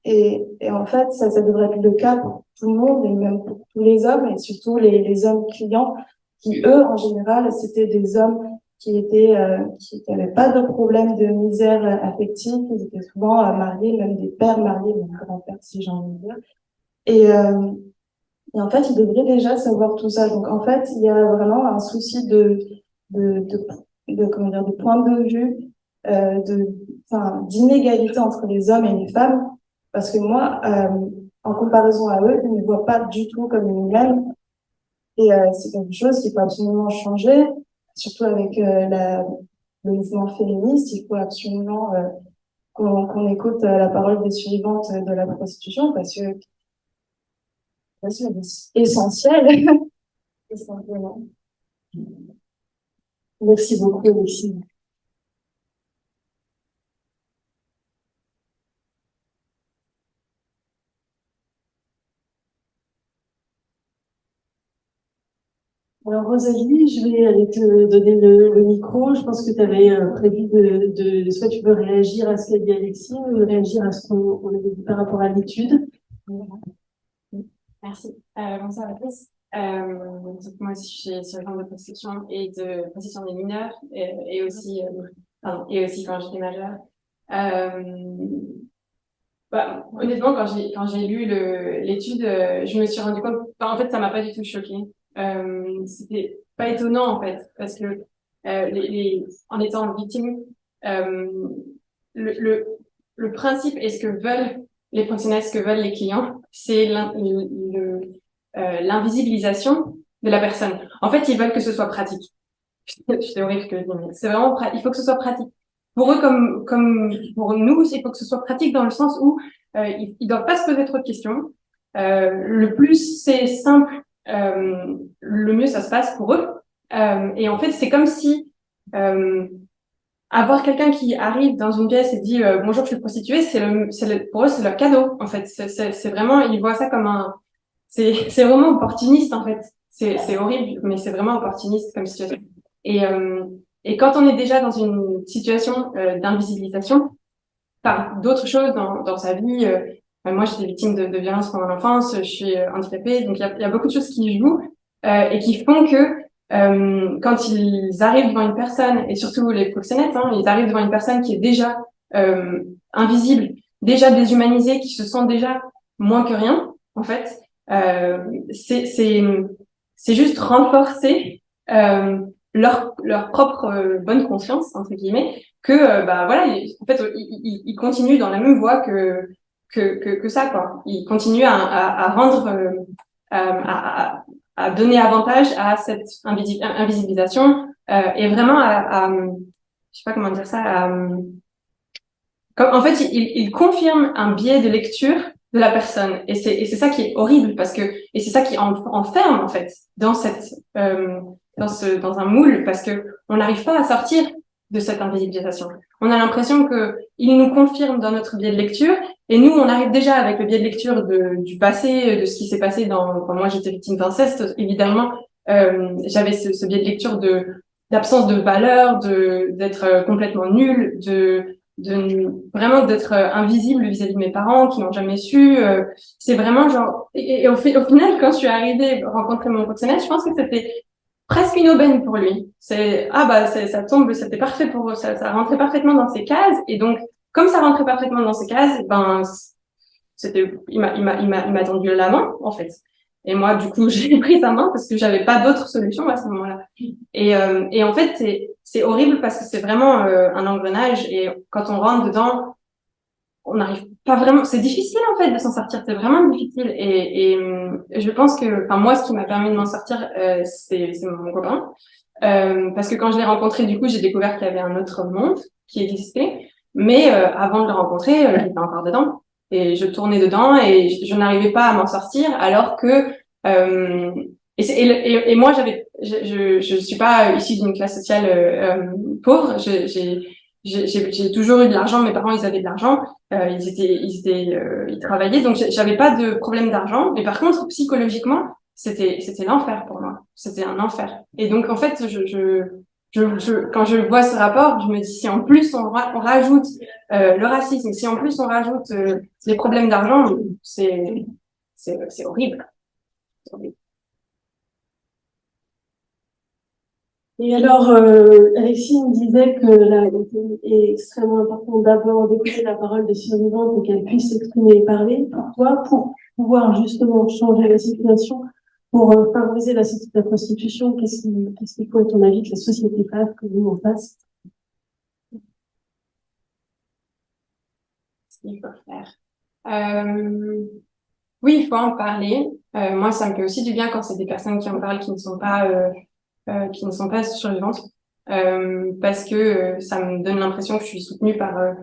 Et en fait, ça devrait être le cas pour tout le monde et même pour tous les hommes et surtout les hommes clients qui, eux, en général, c'était des hommes qui n'avaient pas de problème de misère affective. Ils étaient souvent mariés, même des pères mariés, des grands-pères, si j'ai envie de dire. Et, euh, et en fait, ils devraient déjà savoir tout ça. Donc, en fait, il y a vraiment un souci de, de, comment dire, de point de vue, d'inégalité entre les hommes et les femmes. Parce que moi, en comparaison à eux, ils ne me voient pas du tout comme une même. Et c'est quelque chose qu'il faut absolument changer, surtout avec le mouvement féministe. Il faut absolument qu'on écoute la parole des survivantes de la prostitution parce que c'est essentiel. Essentiellement. Merci beaucoup, Alexis. Alors, Rosalie, je vais aller te donner le micro. Je pense que tu avais prévu soit tu veux réagir à ce qu'a dit Alexis, ou réagir à ce qu'on avait dit par rapport à l'étude. Merci. Bonsoir à tous. Donc moi aussi, je suis surveillante de protection et de protection des mineurs et aussi quand j'étais majeure. Honnêtement, quand j'ai lu l'étude, je me suis rendu compte, en fait, ça m'a pas du tout choquée. C'était pas étonnant, en fait, parce que en étant victime, le principe et ce que veulent les professionnels, ce que veulent les clients, c'est l'invisibilisation de la personne. En fait, ils veulent que ce soit pratique. C'est horrible que je dis, mais c'est vraiment il faut que ce soit pratique. Pour eux comme pour nous, il faut que ce soit pratique dans le sens où ils doivent pas se poser trop de questions. Le plus c'est simple, le mieux ça se passe pour eux. Et en fait, c'est comme si avoir quelqu'un qui arrive dans une pièce et dit bonjour, je suis prostituée, pour eux c'est leur cadeau. En fait, c'est vraiment, ils voient ça comme c'est vraiment opportuniste en fait. C'est horrible, mais c'est vraiment opportuniste comme situation. Et quand on est déjà dans une situation d'invisibilisation par d'autres choses dans sa vie, moi j'étais victime de violences pendant l'enfance, je suis handicapée, donc il y a beaucoup de choses qui jouent et qui font que quand ils arrivent devant une personne, et surtout les proxénètes, ils arrivent devant une personne qui est déjà invisible, déjà déshumanisée, qui se sent déjà moins que rien, en fait, c'est juste renforcer leur propre bonne conscience entre guillemets que bah voilà en fait ils continuent dans la même voie que ça quoi. Ils continuent à rendre à donner avantage à cette invisibilisation et vraiment je sais pas comment dire ça comme en fait il confirme un biais de lecture de la personne et c'est ça qui est horrible parce que et c'est ça qui enferme en fait dans cette dans un moule parce que on n'arrive pas à sortir de cette invisibilisation. On a l'impression que il nous confirme dans notre biais de lecture et nous on arrive déjà avec le biais de lecture du passé, de ce qui s'est passé quand moi j'étais victime d'inceste. Évidemment, j'avais ce biais de lecture d'absence de valeur, d'être complètement nulle, vraiment d'être invisible vis-à-vis de mes parents qui n'ont jamais su. C'est vraiment genre et au final quand je suis arrivée rencontrer mon proxénète, je pense que c'était presque une aubaine pour lui. Ça tombe, c'était parfait pour ça rentrait parfaitement dans ses cases et donc comme ça rentrait parfaitement dans ses cases, ben il m'a tendu la main en fait. Et moi du coup, j'ai pris sa main parce que j'avais pas d'autre solution à ce moment-là. Et en fait, c'est horrible parce que c'est vraiment un engrenage et quand on rentre dedans, on n'arrive pas vraiment, c'est difficile en fait de s'en sortir, c'est vraiment difficile et je pense que enfin moi ce qui m'a permis de m'en sortir c'est mon copain parce que quand je l'ai rencontré du coup j'ai découvert qu'il y avait un autre monde qui existait Mais avant de le rencontrer, j'étais encore dedans et je tournais dedans et je n'arrivais pas à m'en sortir alors que et moi je suis pas issue d'une classe sociale pauvre. J'ai toujours eu de l'argent. Mes parents ils avaient de l'argent. Ils travaillaient, donc j'avais pas de problème d'argent. Mais par contre, psychologiquement, c'était l'enfer pour moi. C'était un enfer. Et donc en fait, quand je vois ce rapport, je me dis si en plus on rajoute le racisme, si en plus on rajoute les problèmes d'argent, c'est horrible. C'est horrible. Et alors, Alexis me disait que est extrêmement important d'abord d'écouter la parole des survivantes et qu'elles puissent s'exprimer et parler. Pour toi, pour pouvoir justement changer la situation, pour favoriser la sortie de la prostitution, qu'est-ce qu'il faut, à ton avis, que la société fasse, que nous on fasse? Ce qu'il faut faire. Oui, il faut en parler. Moi, ça me fait aussi du bien quand c'est des personnes qui en parlent, qui ne sont pas survivantes, parce que ça me donne l'impression que je suis soutenue par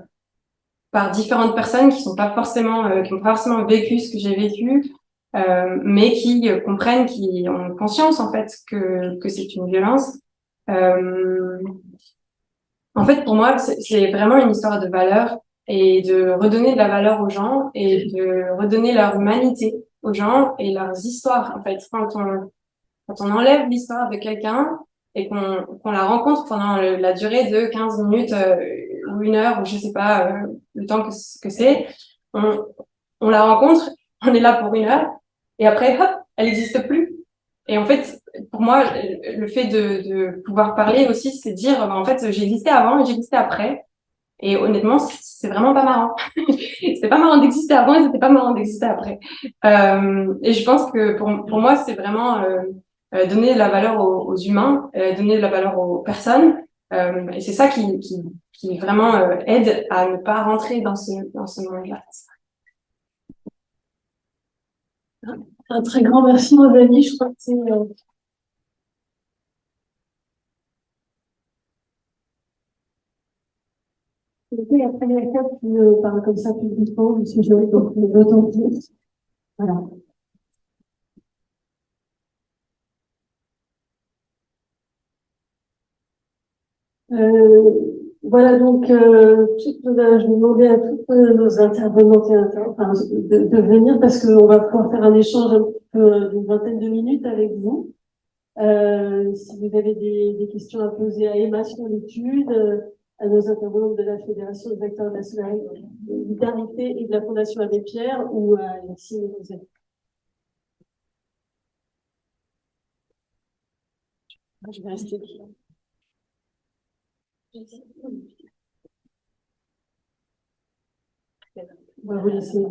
différentes personnes qui sont pas forcément qui ont pas forcément vécu ce que j'ai vécu, mais qui comprennent, qui ont conscience en fait que c'est une violence. En fait, pour moi, c'est vraiment une histoire de valeur et de redonner de la valeur aux gens et de redonner leur humanité aux gens et leurs histoires. En fait, quand on enlève l'histoire de quelqu'un et qu'on la rencontre pendant la durée de 15 minutes ou 1 heure ou je sais pas le temps que c'est, on la rencontre, on est là pour 1 heure et après hop, elle n'existe plus. Et en fait, pour moi, le fait de pouvoir parler aussi, c'est dire, en fait, j'existais avant et j'existais après. Et honnêtement, c'est vraiment pas marrant. C'était pas marrant d'exister avant et c'était pas marrant d'exister après. Et je pense que pour moi, c'est vraiment donner de la valeur aux humains, donner de la valeur aux personnes. Et c'est ça qui vraiment aide à ne pas rentrer dans ce monde-là. Un très grand merci, Rosalie. Je crois que c'est c'était la première fois que tu parles comme ça publiquement du sujet, donc d'autant plus. Voilà. Euh, voilà, donc je vais demander à toutes nos intervenantes et enfin, de venir parce qu'on va pouvoir faire un échange un petit peu d'une vingtaine de minutes avec vous. Si vous avez des questions à poser à Emma sur l'étude, à nos intervenantes de la Fédération des acteurs de la solidarité et de la Fondation Abbé Pierre ou à Alexis Mézet. Je vais rester là. On va vous laisser.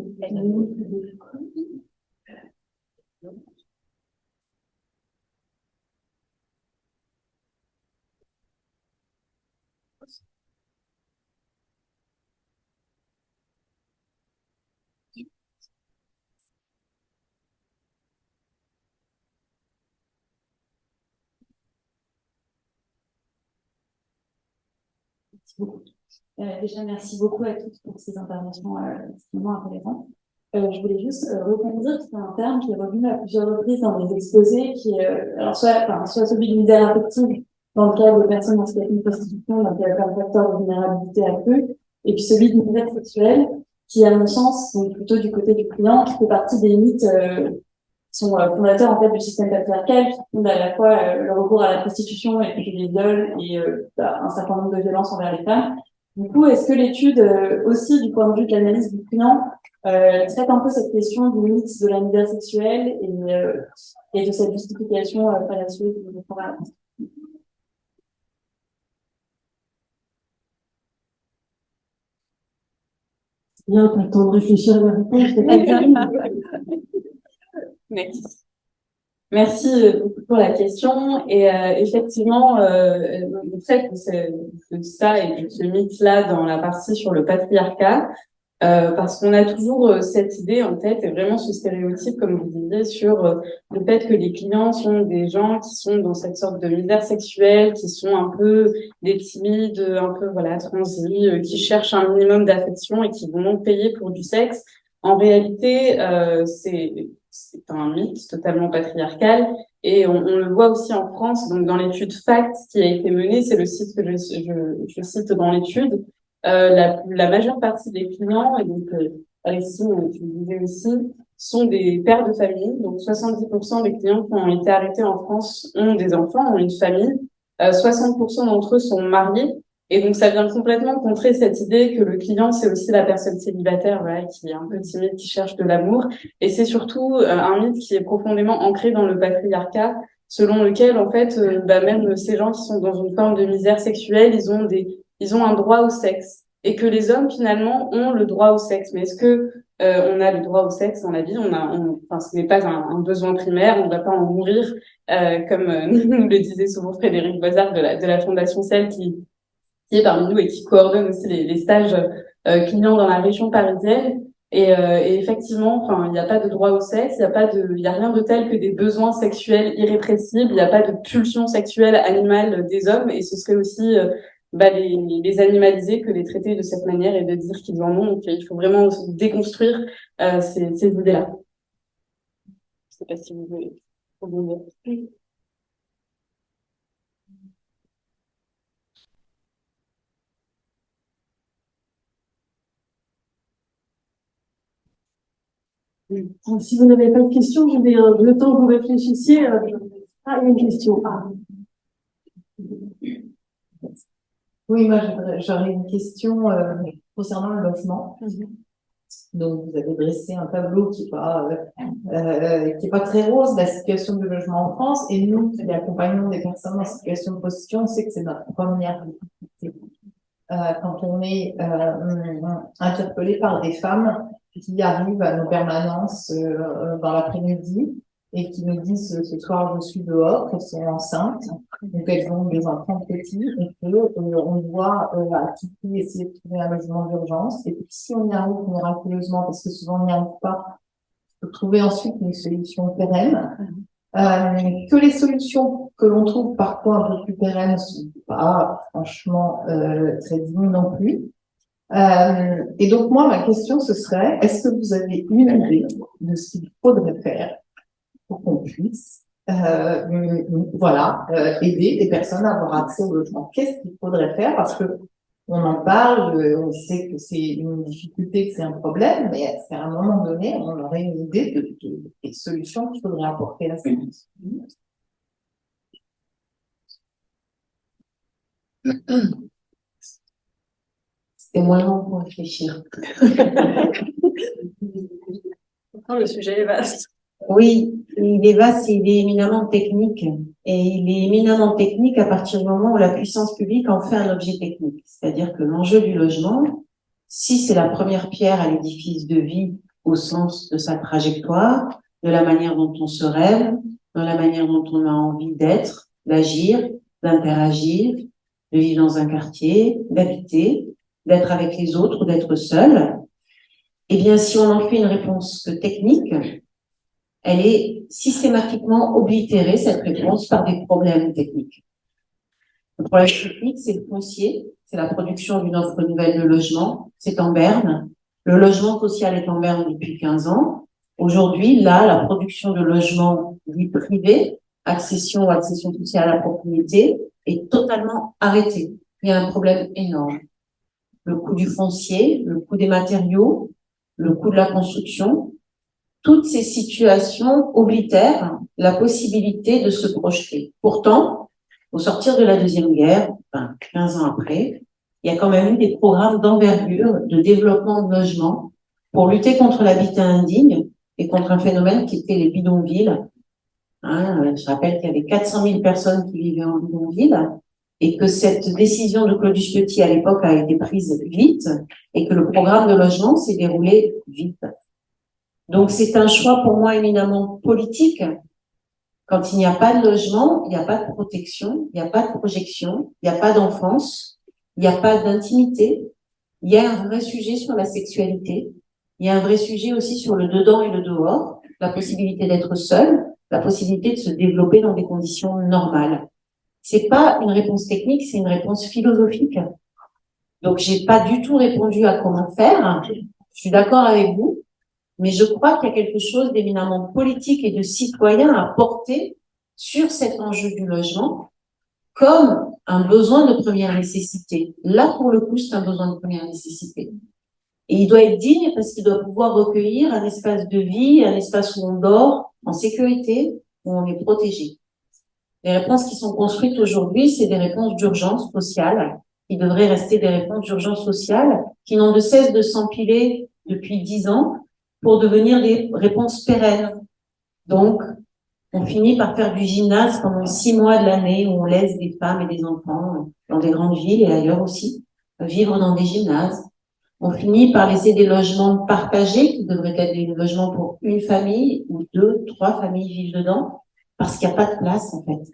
Déjà, merci beaucoup à toutes pour ces interventions extrêmement intéressantes. Je voulais juste rebondir sur un terme qui est revenu à plusieurs reprises dans les exposés, qui est alors soit celui de misère affective dans le cas de personnes en situation de prostitution, donc il y a un facteur de vulnérabilité accru, et puis celui de misère sexuelle, qui à mon sens, donc plutôt du côté du client, qui fait partie des mythes qui sont fondateurs en fait du système patriarcal, qui fondent à la fois le recours à la prostitution et puis les viols et un certain nombre de violences envers les femmes. Du coup, est-ce que l'étude, aussi du point de vue de l'analyse du client, traite un peu cette question du mythe de la misère sexuelle et de cette justification fallacieuse de la Bien, pas le temps de réfléchir à la réponse. Merci. Merci beaucoup pour la question. Et effectivement, le fait que ça et que ce mythe-là dans la partie sur le patriarcat, parce qu'on a toujours cette idée en tête et vraiment ce stéréotype, comme vous disiez, sur le fait que les clients sont des gens qui sont dans cette sorte de misère sexuelle, qui sont un peu des timides, un peu voilà transis, qui cherchent un minimum d'affection et qui vont donc payer pour du sexe. En réalité, c'est un mythe totalement patriarcal et on le voit aussi en France. Donc dans l'étude FACT qui a été menée, c'est le site que je cite dans l'étude. La majeure partie des clients, et donc Alexis, tu le disais aussi, sont des pères de famille. Donc 70% des clients qui ont été arrêtés en France ont des enfants, ont une famille. 60% d'entre eux sont mariés. Et donc ça vient complètement contrer cette idée que le client, c'est aussi la personne célibataire, voilà, qui est un peu timide, qui cherche de l'amour. Et c'est surtout un mythe qui est profondément ancré dans le patriarcat, selon lequel, en fait, même ces gens qui sont dans une forme de misère sexuelle, ils ont un droit au sexe et que les hommes finalement ont le droit au sexe. Mais est-ce que on a le droit au sexe dans la vie? Enfin, ce n'est pas un besoin primaire. On ne va pas en mourir, comme nous le disait souvent Frédéric Boisard de la Fondation Celle qui est parmi nous et qui coordonne aussi les stages clients dans la région parisienne. Et effectivement, enfin, il n'y a pas de droit au sexe, il y a rien de tel que des besoins sexuels irrépressibles, il n'y a pas de pulsion sexuelle animale des hommes, et ce serait aussi les animaliser que les traiter de cette manière et de dire qu'ils en ont. Donc, il faut vraiment déconstruire ces idées-là. Je sais pas si vous voulez rebondir. Donc, si vous n'avez pas de questions, je vais le temps que vous réfléchissiez. Ah, il y a une question. Ah. Oui, moi j'aurais une question concernant le logement. Donc vous avez dressé un tableau qui est pas très rose de la situation du logement en France, et nous qui accompagnons des personnes en situation de prostitution, on sait que c'est notre première difficulté. Quand on est interpellé par des femmes qui arrivent à nos permanences dans l'après-midi et qui nous disent ce soir je suis dehors, qu'elles sont enceintes, donc elles ont des enfants petits et que on doit à tout prix essayer de trouver un logement d'urgence, et puis si on y arrive miraculeusement, parce que souvent on n'y arrive pas, faut trouver ensuite une solution pérenne. Que les solutions que l'on trouve parfois un peu plus pérennes sont pas franchement très dignes non plus. Et donc moi ma question ce serait, est-ce que vous avez une idée de ce qu'il faudrait faire pour qu'on puisse aider des personnes à avoir accès au logement? Qu'est-ce qu'il faudrait faire? Parce que on en parle, on sait que c'est une difficulté, que c'est un problème, mais est-ce qu'à un moment donné, on aurait une idée des solutions qu'il faudrait apporter à ça? C'est moins long pour réfléchir. Le sujet est vaste. Oui, il est vaste et il est éminemment technique. Et il est éminemment technique à partir du moment où la puissance publique en fait un objet technique. C'est-à-dire que l'enjeu du logement, si c'est la première pierre à l'édifice de vie au sens de sa trajectoire, de la manière dont on se rêve, de la manière dont on a envie d'être, d'agir, d'interagir, de vivre dans un quartier, d'habiter, d'être avec les autres ou d'être seul, eh bien, si on en fait une réponse technique, elle est systématiquement oblitérée, cette réponse, par des problèmes techniques. Le problème technique, c'est le foncier, c'est la production d'une offre nouvelle de logement, c'est en berne. Le logement social est en berne depuis 15 ans. Aujourd'hui, là, la production de logements dits privés, accession sociale à la propriété, est totalement arrêtée. Il y a un problème énorme. Le coût du foncier, le coût des matériaux, le coût de la construction, toutes ces situations oblitèrent la possibilité de se projeter. Pourtant, au sortir de la Deuxième Guerre, 15 ans après, il y a quand même eu des programmes d'envergure de développement de logements pour lutter contre l'habitat indigne et contre un phénomène qui était les bidonvilles. Je rappelle qu'il y avait 400 000 personnes qui vivaient en bidonville et que cette décision de Claudius Petit à l'époque a été prise vite et que le programme de logement s'est déroulé vite. Donc, c'est un choix pour moi éminemment politique. Quand il n'y a pas de logement, il n'y a pas de protection, il n'y a pas de projection, il n'y a pas d'enfance, il n'y a pas d'intimité, Il y a un vrai sujet sur la sexualité. Il y a un vrai sujet aussi sur le dedans et le dehors, la possibilité d'être seul, la possibilité de se développer dans des conditions normales. C'est pas une réponse technique, c'est une réponse philosophique. Donc, j'ai pas du tout répondu à comment faire. Je suis d'accord avec vous, mais je crois qu'il y a quelque chose d'éminemment politique et de citoyen à porter sur cet enjeu du logement comme un besoin de première nécessité. Là, pour le coup, c'est un besoin de première nécessité. Et il doit être digne parce qu'il doit pouvoir recueillir un espace de vie, un espace où on dort en sécurité, où on est protégé. Les réponses qui sont construites aujourd'hui, c'est des réponses d'urgence sociale, qui devraient rester des réponses d'urgence sociale, qui n'ont de cesse de s'empiler depuis 10 ans pour devenir des réponses pérennes. Donc, on finit par faire du gymnase pendant 6 mois de l'année où on laisse des femmes et des enfants dans des grandes villes et ailleurs aussi vivre dans des gymnases. On finit par laisser des logements partagés qui devraient être des logements pour une famille ou 2, 3 familles vivent dedans parce qu'il n'y a pas de place en fait.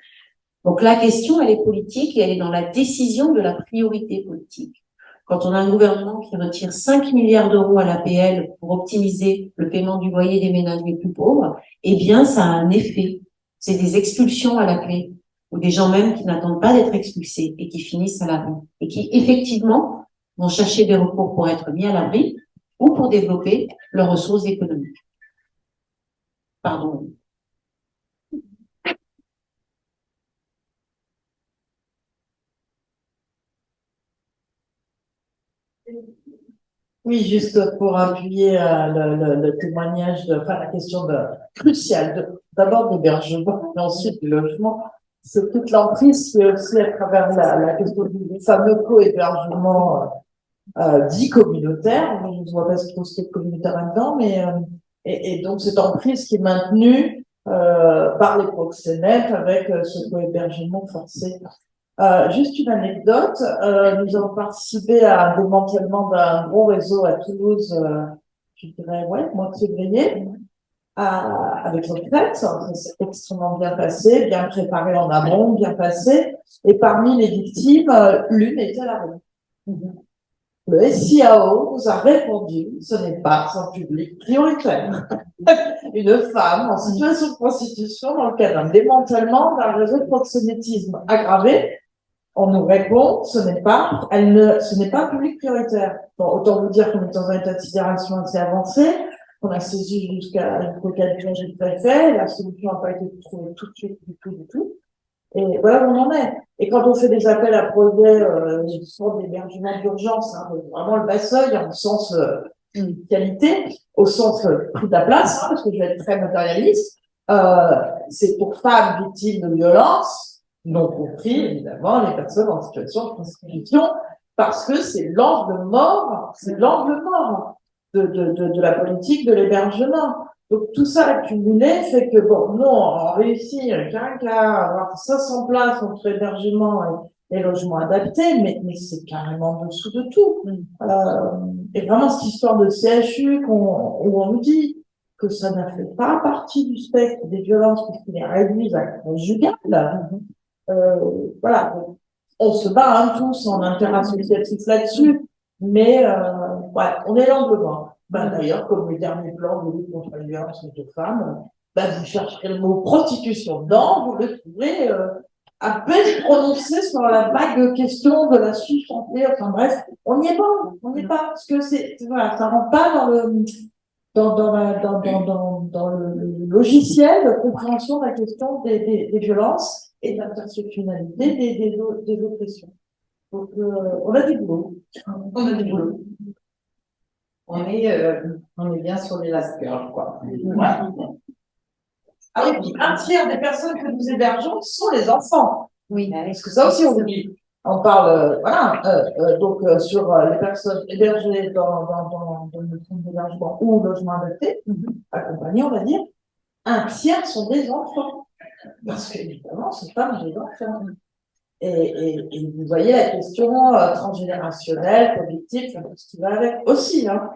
Donc la question, elle est politique et elle est dans la décision de la priorité politique. Quand on a un gouvernement qui retire 5 milliards d'euros à l'APL pour optimiser le paiement du loyer des ménages les plus pauvres, eh bien, ça a un effet. C'est des expulsions à la clé, ou des gens même qui n'attendent pas d'être expulsés et qui finissent à la rue, et qui, effectivement, vont chercher des recours pour être mis à l'abri ou pour développer leurs ressources économiques. Pardon. Oui, juste pour appuyer le témoignage, enfin la question cruciale, d'abord d'hébergement et ensuite du logement, c'est toute l'emprise qui est aussi à travers la question du fameux co-hébergement dit communautaire. Je ne vois pas trop ce qui est communautaire là-dedans, mais et donc cette emprise qui est maintenue par les proxénètes avec ce co-hébergement forcé. Juste une anecdote, nous avons participé à un démantèlement d'un gros réseau à Toulouse, je dirais, mois de février, avec retraite. Ça s'est extrêmement bien passé, bien préparé en amont, bien passé. Et parmi les victimes, l'une était à la rue. Le SIAO nous a répondu, ce n'est pas un public prioritaire. Une femme en situation de prostitution dans le cadre d'un démantèlement d'un réseau de proxénétisme aggravé. On nous répond, ce n'est pas un public prioritaire. Bon, autant vous dire qu'on est dans un état de sidération assez avancé. On a saisi jusqu'au cabinet du préfet. La solution n'a pas été trouvée tout de suite, du tout. Et voilà où on en est. Et quand on fait des appels à projets, sur d'hébergement d'urgence, hein, vraiment le bas seuil, en sens qualité, au sens prix de la place, hein, parce que je vais être très matérialiste, c'est pour femmes victimes de violences, non compris, évidemment, les personnes en situation de prostitution, parce que c'est l'angle mort de la politique de l'hébergement. Donc, tout ça accumulé fait que, bon, nous, on réussit, qu'à avoir 500 places entre hébergement et logement adapté, mais c'est carrément en dessous de tout. Et vraiment, cette histoire de CHU où on nous dit que ça n'a fait pas partie du spectre des violences puisqu'il est réduit à conjugale. Voilà, on se bat hein, tous en interassociatif là-dessus, mais ouais, on est l'angle mort. D'ailleurs, comme le dernier plan de lutte contre les violences aux femmes, vous chercherez le mot prostitution dedans, vous le trouverez à peine prononcé sur la vague question de la sous-santé. Enfin bref, on n'y est pas, parce que voilà, ça rentre pas dans le logiciel de compréhension de la question des violences et de l'intersectionnalité des oppressions. Donc, on a du boulot. On est bien sur les last girls, quoi. Ouais. Ah oui, puis un tiers des personnes que nous hébergeons sont les enfants. Oui. Parce que ça aussi, on oublie. On parle, donc sur les personnes hébergées dans le fonds d'hébergement ou logement adapté, accompagnés, on va dire, un tiers sont des enfants. Parce qu'évidemment, c'est pas des enfants. Et vous voyez la question transgénérationnelle, politique, tout ce qui va avec aussi, hein.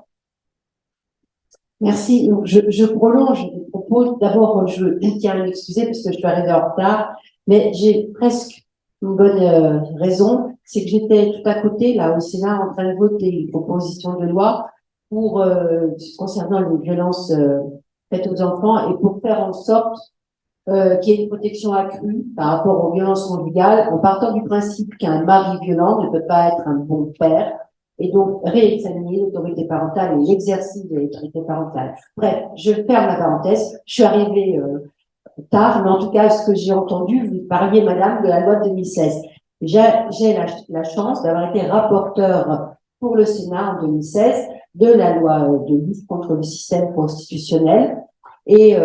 Merci. Donc, je prolonge les propos. D'abord, je tiens à m'excuser parce que je suis arrivée en retard, mais j'ai presque une bonne raison. c'est que j'étais tout à côté, là, au Sénat, en train de voter une proposition de loi pour, concernant les violences faites aux enfants et pour faire en sorte qu'il y ait une protection accrue par rapport aux violences conjugales, en partant du principe qu'un mari violent ne peut pas être un bon père, et donc réexaminer l'autorité parentale et l'exercice de l'autorité parentale. Bref, je ferme la parenthèse. Je suis arrivée tard, mais en tout cas, ce que j'ai entendu, vous parliez, madame, de la loi de 2016. J'ai la chance d'avoir été rapporteur pour le Sénat en 2016 de la loi de lutte contre le système constitutionnel. Et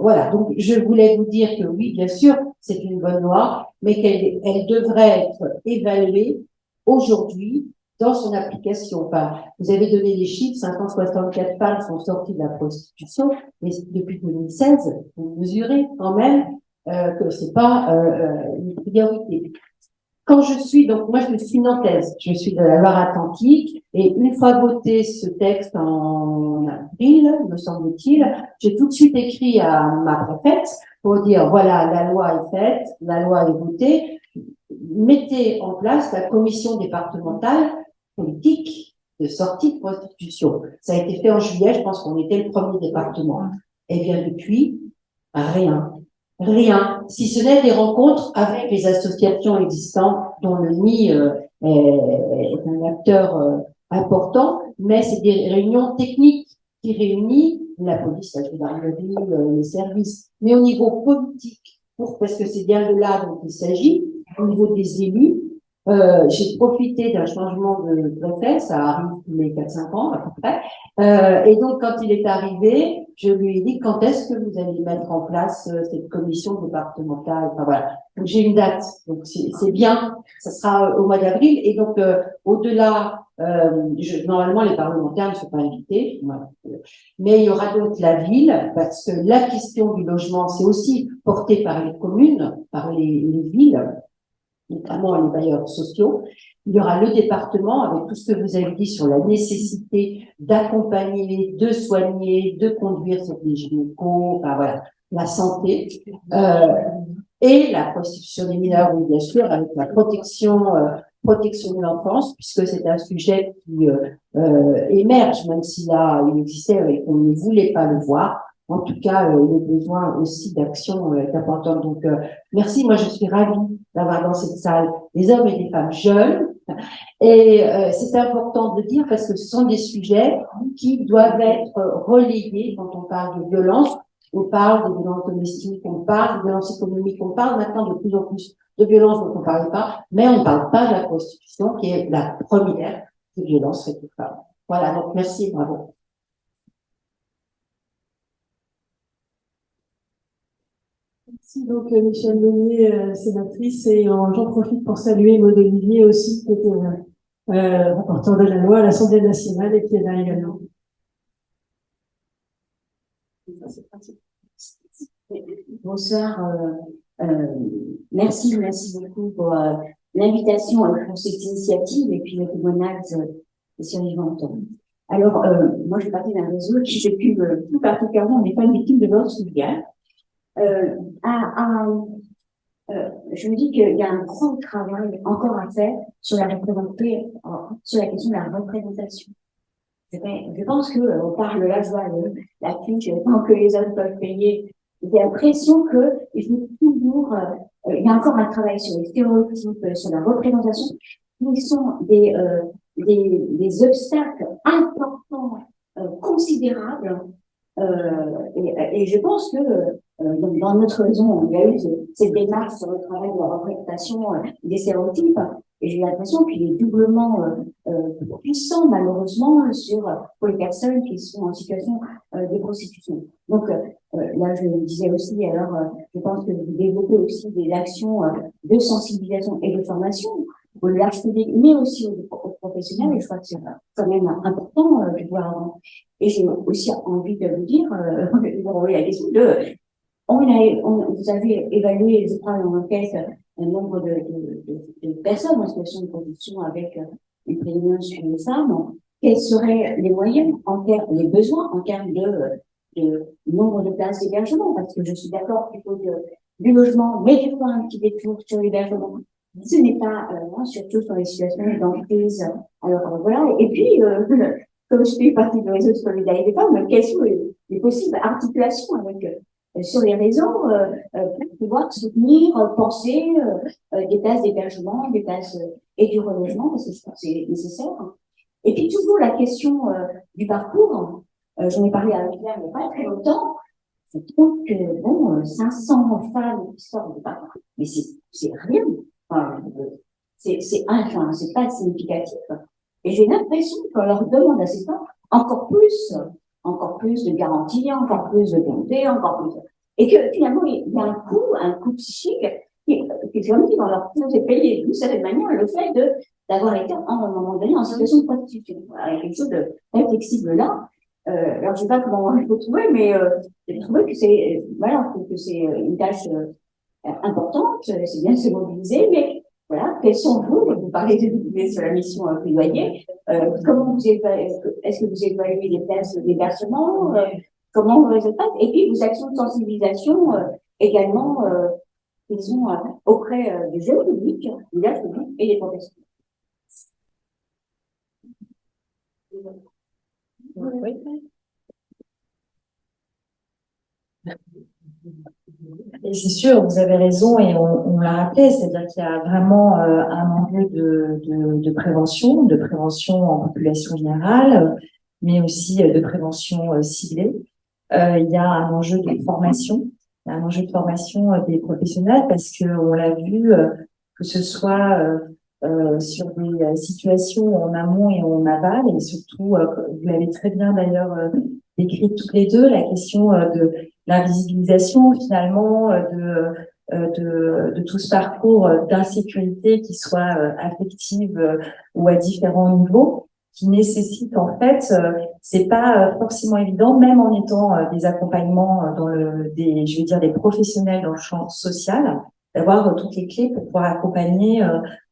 voilà, donc je voulais vous dire que oui, bien sûr, c'est une bonne loi, mais qu'elle devrait être évaluée aujourd'hui dans son application. Enfin, vous avez donné les chiffres, 564 femmes sont sorties de la prostitution, mais depuis 2016, vous mesurez quand même que c'est pas une priorité. Quand je suis, donc moi je suis nantaise, je suis de la Loire-Atlantique, et une fois voté ce texte en avril, me semble-t-il, j'ai tout de suite écrit à ma préfète pour dire voilà, la loi est faite, la loi est votée, mettez en place la commission départementale politique de sortie de prostitution. Ça a été fait en juillet, je pense qu'on était le premier département. Et bien depuis, rien. Rien, si ce n'est des rencontres avec les associations existantes dont le NI est un acteur important, mais c'est des réunions techniques qui réunissent la police, la gendarmerie, les services, mais au niveau politique, parce que c'est bien de là dont il s'agit, au niveau des élus, j'ai profité d'un changement de préfet, ça arrive tous les 4-5 ans à peu près, et donc quand il est arrivé, je lui ai dit quand est-ce que vous allez mettre en place cette commission départementale, enfin voilà. Donc j'ai une date, donc c'est bien, ça sera au mois d'avril, et donc au-delà, normalement les parlementaires ne sont pas invités, voilà. Mais il y aura donc la ville, parce que la question du logement, c'est aussi porté par les communes, par les villes, notamment les bailleurs sociaux. Il y aura le département avec tout ce que vous avez dit sur la nécessité d'accompagner, de soigner, de conduire sur des gynécos, enfin voilà, la santé, et la prostitution des mineurs, oui, bien sûr, avec la protection de l'enfance, puisque c'est un sujet qui émerge, même si là, il existait et qu'on ne voulait pas le voir. En tout cas, le besoin aussi d'action est important. Donc, merci. Moi, je suis ravie d'avoir dans cette salle des hommes et des femmes jeunes. Et c'est important de dire parce que ce sont des sujets qui doivent être relayés quand on parle de violence. On parle de violence domestique, on parle de violence économique, on parle maintenant de plus en plus de violence dont on ne parlait pas, mais on ne parle pas de la prostitution qui est la première des violences faites aux femmes. Voilà, donc merci, bravo. Merci donc Michèle Meunier, sénatrice, et j'en profite pour saluer Maud Olivier aussi, qui était rapporteur de la loi à l'Assemblée nationale et qui est là également. Bonsoir, merci beaucoup pour l'invitation et pour cette initiative et puis le témoignage survivante. Alors, moi, je fais partie d'un réseau qui s'occupe tout particulièrement des femmes victimes de violences conjugales. Je me dis qu'il y a un grand travail encore à faire sur la question de la représentation. Je pense que on parle la joie, la fiche, tant que les hommes peuvent payer. J'ai l'impression que il faut toujours, il y a encore un travail sur les stéréotypes, sur la représentation, qui sont des obstacles importants, considérables. Et je pense que dans notre région, il y a eu cette démarche sur le travail de la représentation des stéréotypes, et j'ai l'impression qu'il est doublement puissant, malheureusement, pour les personnes qui sont en situation de prostitution. Donc là, je disais aussi, alors je pense que vous développez aussi des actions de sensibilisation et de formation au large public, mais aussi aux professionnels, et je crois que c'est quand même important de voir. Et j'ai aussi envie de vous dire, de vous renvoyer la question vous avez évalué, je crois, en enquête, un nombre de personnes en situation de prostitution avec une prédominance sur les femmes. Quels seraient les moyens, les besoins en termes de nombre de places d'hébergement? Parce que je suis d'accord qu'il faut du logement, mais il faut un petit détour sur l'hébergement. ce n'est pas, surtout sur les situations d'emprise. Alors, voilà. Et puis, comme je fais partie du réseau de solidarité femmes, quelles sont les possibles articulations avec, sur les réseaux, pour pouvoir soutenir, penser, des places d'hébergement, des places, et du relogement, parce que je pense que c'est nécessaire. Et puis, toujours la question, du parcours. J'en ai parlé avec Claire il n'y a pas très longtemps. Je trouve que, bon, 500 femmes qui sortent de parcours, mais c'est rien. Enfin, enfin, c'est pas significatif. Et j'ai l'impression qu'on leur demande à ces femmes encore plus de garanties, encore plus de bonté, encore plus. Et que finalement, il y a un coup psychique qui est comme si on leur faisait payer d'une certaine manière le fait d'avoir été à un moment donné en situation de prostitution. Voilà, il y a quelque chose de très flexible là. Alors, je sais pas comment il faut trouver, mais j'ai trouvé que c'est, voilà, je trouve que c'est une tâche importante, c'est bien de se mobiliser, mais voilà, quels sont vous parlez sur la mission plaidoyer, comment vous est-ce que vous évaluez les places d'hébergement, comment vous les faites, et puis vos actions de sensibilisation également, disons, auprès du jeune public, du large public et des professionnels. Oui. Et c'est sûr, vous avez raison et on l'a rappelé, c'est-à-dire qu'il y a vraiment un enjeu de prévention en population générale, mais aussi de prévention ciblée. Il y a un enjeu de formation, des professionnels parce que on l'a vu, que ce soit sur des situations en amont et en aval, et surtout, vous l'avez très bien d'ailleurs décrit toutes les deux, la question de l'invisibilisation finalement de tout ce parcours d'insécurité qui soit affective ou à différents niveaux, qui nécessite en fait, c'est pas forcément évident, même en étant des accompagnements des professionnels dans le champ social, d'avoir toutes les clés pour pouvoir accompagner,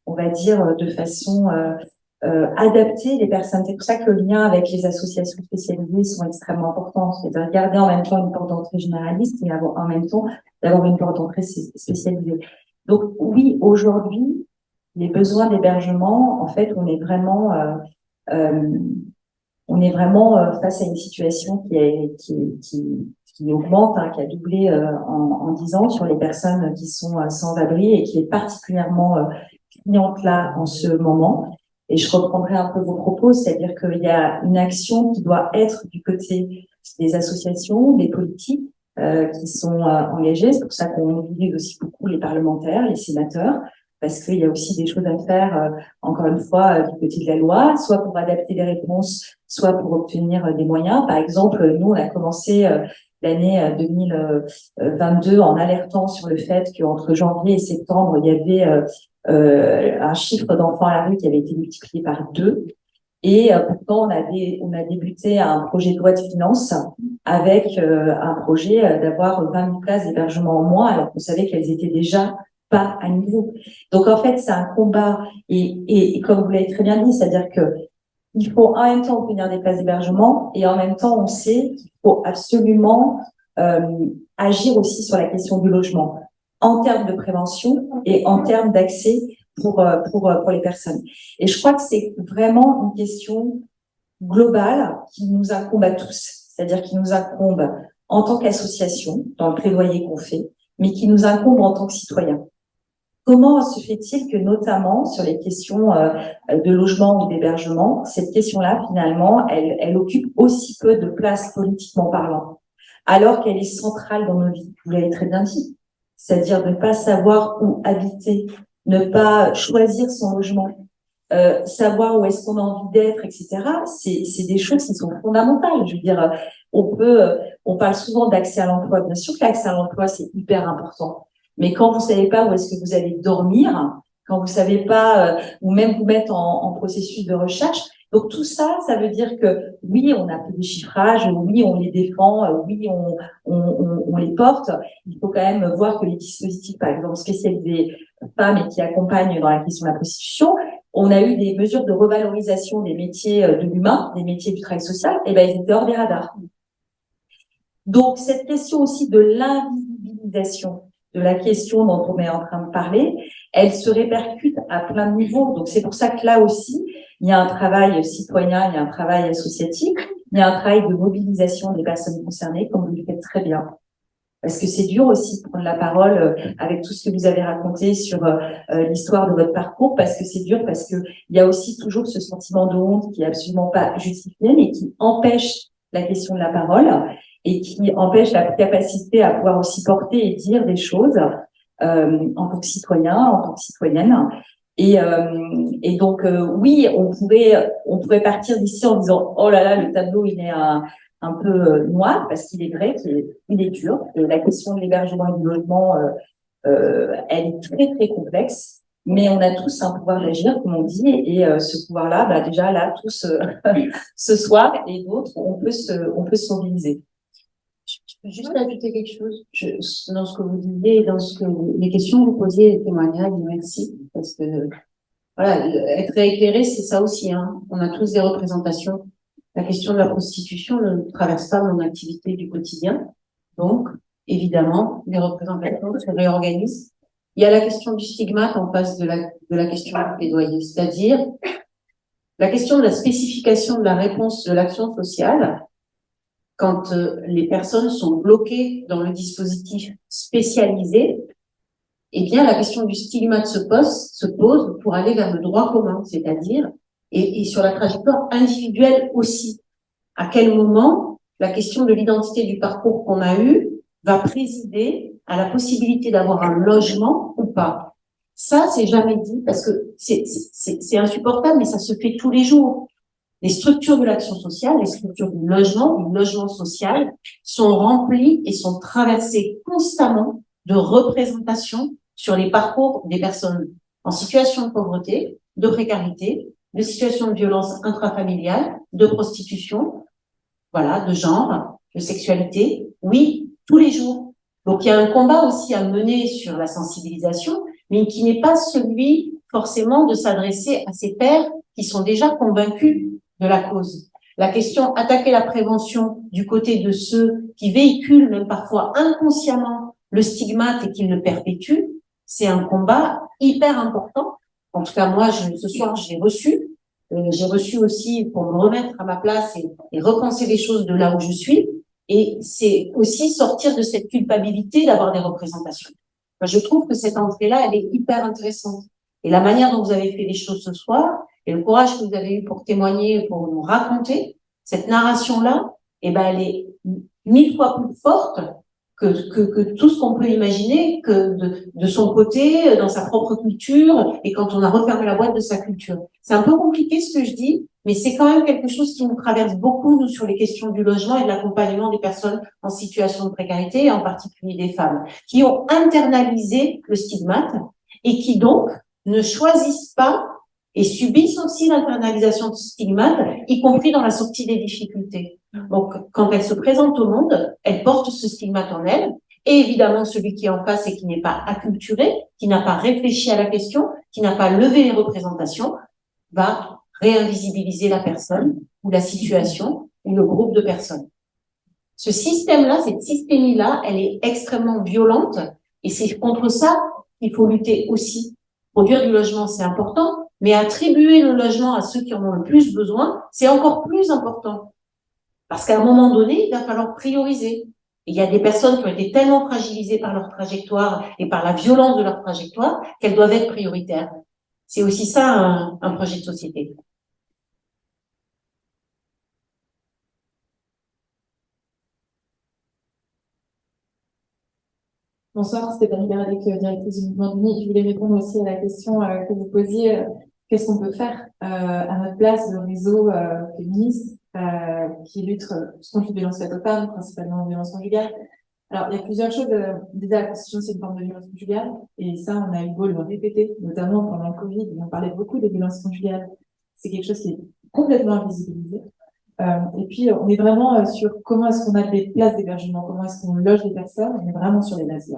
on va dire, de façon adapter les personnes. C'est pour ça que le lien avec les associations spécialisées sont extrêmement importants. C'est de garder en même temps une porte d'entrée généraliste et en même temps d'avoir une porte d'entrée spécialisée. Donc oui, aujourd'hui, les besoins d'hébergement, en fait, on est vraiment face à une situation qui augmente, qui a doublé en 10 ans sur les personnes qui sont sans abri et qui est particulièrement criante là en ce moment. Et je reprendrai un peu vos propos, c'est-à-dire qu'il y a une action qui doit être du côté des associations, des politiques qui sont engagées. C'est pour ça qu'on mobilise aussi beaucoup les parlementaires, les sénateurs, parce qu'il y a aussi des choses à faire, encore une fois, du côté de la loi, soit pour adapter les réponses, soit pour obtenir des moyens. Par exemple, nous, on a commencé l'année 2022 en alertant sur le fait qu'entre janvier et septembre, il y avait un chiffre d'enfants à la rue qui avait été multiplié par 2. Et pourtant, on a débuté un projet de loi de finances avec un projet d'avoir 20 000 places d'hébergement en moins, alors qu'on savait qu'elles étaient déjà pas à niveau. Donc en fait, c'est un combat et comme vous l'avez très bien dit, c'est-à-dire que il faut en même temps obtenir des places d'hébergement et en même temps, on sait qu'il faut absolument agir aussi sur la question du logement en termes de prévention et en termes d'accès pour les personnes. Et je crois que c'est vraiment une question globale qui nous incombe à tous, c'est-à-dire qui nous incombe en tant qu'association, dans le plaidoyer qu'on fait, mais qui nous incombe en tant que citoyens. Comment se fait-il que, notamment sur les questions de logement ou d'hébergement, cette question-là, finalement, elle occupe aussi peu de place politiquement parlant, alors qu'elle est centrale dans nos vies. Vous l'avez très bien dit. C'est-à-dire ne pas savoir où habiter, ne pas choisir son logement, savoir où est-ce qu'on a envie d'être, etc. C'est des choses qui sont fondamentales. Je veux dire, on parle souvent d'accès à l'emploi. Bien sûr que l'accès à l'emploi, c'est hyper important. Mais quand vous savez pas où est-ce que vous allez dormir, quand vous savez pas, ou même vous mettre en processus de recherche, donc tout ça, ça veut dire que oui, on a fait des chiffrages, oui, on les défend, oui, on les porte. Il faut quand même voir que les dispositifs, par exemple, spécialisés femmes et qui accompagnent dans la question de la prostitution, on a eu des mesures de revalorisation des métiers de l'humain, des métiers du travail social, et ben ils étaient hors des radars. Donc cette question aussi de l'invisibilisation de la question dont on est en train de parler, elle se répercute à plein de niveaux. Donc, c'est pour ça que là aussi, il y a un travail citoyen, il y a un travail associatif, il y a un travail de mobilisation des personnes concernées, comme vous le faites très bien. Parce que c'est dur aussi de prendre la parole avec tout ce que vous avez raconté sur l'histoire de votre parcours, parce que c'est dur, parce que il y a aussi toujours ce sentiment de honte qui est absolument pas justifié, mais qui empêche la question de la parole et qui empêche la capacité à pouvoir aussi porter et dire des choses en tant que citoyen, en tant que citoyenne. Et donc oui, on pourrait partir d'ici en disant oh là là, le tableau il est un peu noir, parce qu'il est vrai qu'il est dur. La question de l'hébergement et du logement, elle est très très complexe, mais on a tous un pouvoir d'agir, comme on dit, et ce pouvoir-là, bah déjà là, tous ce soir et d'autres, on peut se mobiliser. Je peux juste ajouter quelque chose dans ce que vous disiez et dans les questions que vous posiez, les témoignages, merci, parce que voilà, être éclairé, c'est ça aussi, hein. On a tous des représentations. La question de la prostitution ne traverse pas mon activité du quotidien. Donc, évidemment, les représentations se réorganisent. Il y a la question du stigmate en face de la question du plaidoyer, c'est-à-dire la question de la spécification de la réponse de l'action sociale quand les personnes sont bloquées dans le dispositif spécialisé. Eh bien, la question du stigmate se pose pour aller vers le droit commun, c'est-à-dire et sur la trajectoire individuelle aussi. À quel moment la question de l'identité du parcours qu'on a eu va présider à la possibilité d'avoir un logement ou pas. Ça, c'est jamais dit parce que c'est insupportable, mais ça se fait tous les jours. Les structures de l'action sociale, les structures du logement social sont remplies et sont traversées constamment de représentations sur les parcours des personnes en situation de pauvreté, de précarité, de situation de violence intrafamiliale, de prostitution, voilà, de genre, de sexualité. Oui, tous les jours. Donc, il y a un combat aussi à mener sur la sensibilisation, mais qui n'est pas celui forcément de s'adresser à ces pairs qui sont déjà convaincus de la cause. La question attaquer la prévention du côté de ceux qui véhiculent même parfois inconsciemment le stigmate et qui le perpétuent, c'est un combat hyper important. En tout cas, moi, ce soir, j'ai reçu aussi pour me remettre à ma place et repenser les choses de là où je suis. Et c'est aussi sortir de cette culpabilité d'avoir des représentations. Enfin, je trouve que cette entrée-là, elle est hyper intéressante. Et la manière dont vous avez fait les choses ce soir, et le courage que vous avez eu pour témoigner, pour nous raconter, cette narration-là, eh ben, elle est 1000 fois plus forte que tout ce qu'on peut imaginer que de son côté, dans sa propre culture, et quand on a refermé la boîte de sa culture. C'est un peu compliqué ce que je dis, mais c'est quand même quelque chose qui nous traverse beaucoup, nous, sur les questions du logement et de l'accompagnement des personnes en situation de précarité, et en particulier des femmes, qui ont internalisé le stigmate et qui donc ne choisissent pas et subissent aussi l'internalisation de stigmate, y compris dans la sortie des difficultés. Donc, quand elle se présente au monde, elle porte ce stigmate en elle, et évidemment, celui qui est en face et qui n'est pas acculturé, qui n'a pas réfléchi à la question, qui n'a pas levé les représentations, va réinvisibiliser la personne, ou la situation, ou le groupe de personnes. Ce système-là, cette systémie-là, elle est extrêmement violente, et c'est contre ça qu'il faut lutter aussi. Produire du logement, c'est important, mais attribuer le logement à ceux qui en ont le plus besoin, c'est encore plus important. Parce qu'à un moment donné, il va falloir prioriser. Et il y a des personnes qui ont été tellement fragilisées par leur trajectoire et par la violence de leur trajectoire qu'elles doivent être prioritaires. C'est aussi ça un projet de société. Bonsoir, Stéphanie Bernadette, directrice du mouvement d'Uni. Je voulais répondre aussi à la question que vous posiez. Qu'est-ce qu'on peut faire à notre place, le réseau féministe qui lutte contre les violences faites aux femmes, principalement les violences conjugales. Alors, il y a plusieurs choses. Déjà, la prostitution, c'est une forme de violence conjugale. Et ça, on a eu beau le répéter, notamment pendant le Covid. On parlait beaucoup des violences conjugales. C'est quelque chose qui est complètement invisibilisé. Et puis, on est vraiment sur comment est-ce qu'on a des places d'hébergement, comment est-ce qu'on loge les personnes. On est vraiment sur les bases.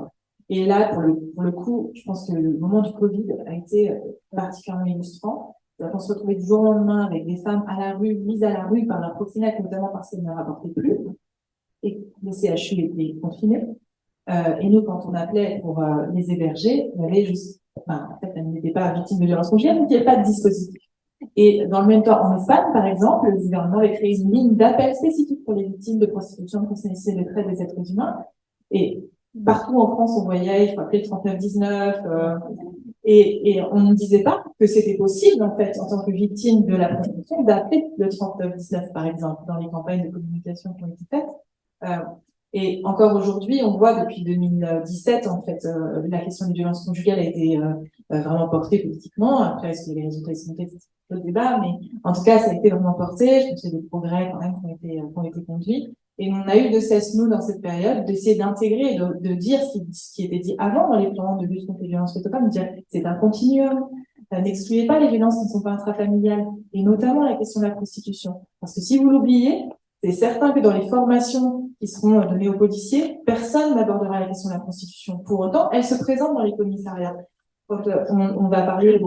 Et là, pour le coup, je pense que le moment du Covid a été particulièrement illustrant. On se retrouvait du jour au lendemain avec des femmes à la rue, mises à la rue par leur proxénète, notamment parce qu'elles ne rapportaient plus, et les CHU étaient confinés. Et nous, quand on appelait pour les héberger, il y avait juste, enfin, en fait, elles n'étaient pas victimes de violences conjugales, donc il n'y avait pas de dispositif. Et dans le même temps, en Espagne, par exemple, le gouvernement avait créé une ligne d'appel spécifique pour les victimes de prostitution, de prostitution et de traite des êtres humains. Et partout en France, on voyait, il faut appeler le 3919, et on ne disait pas que c'était possible, en fait, en tant que victime de la prostitution, d'appeler le 3919, par exemple, dans les campagnes de communication qui ont été faites. Et encore aujourd'hui, on voit depuis 2017, en fait, la question des violences conjugales a été vraiment portée politiquement. Après, est-ce que les résultats sont faits, c'est le débat, mais en tout cas, ça a été vraiment porté. Je pense qu'il y a des progrès quand même qui ont été conduits. Et on a eu de cesse, nous, dans cette période, d'essayer d'intégrer, de dire ce qui était dit avant dans les plans de lutte contre les violences faites aux femmes, de dire c'est un continuum. N'excluez pas les violences qui ne sont pas intrafamiliales, et notamment la question de la prostitution. Parce que si vous l'oubliez, c'est certain que dans les formations qui seront données aux policiers, personne n'abordera la question de la prostitution. Pour autant, elle se présente dans les commissariats. Quand on va parler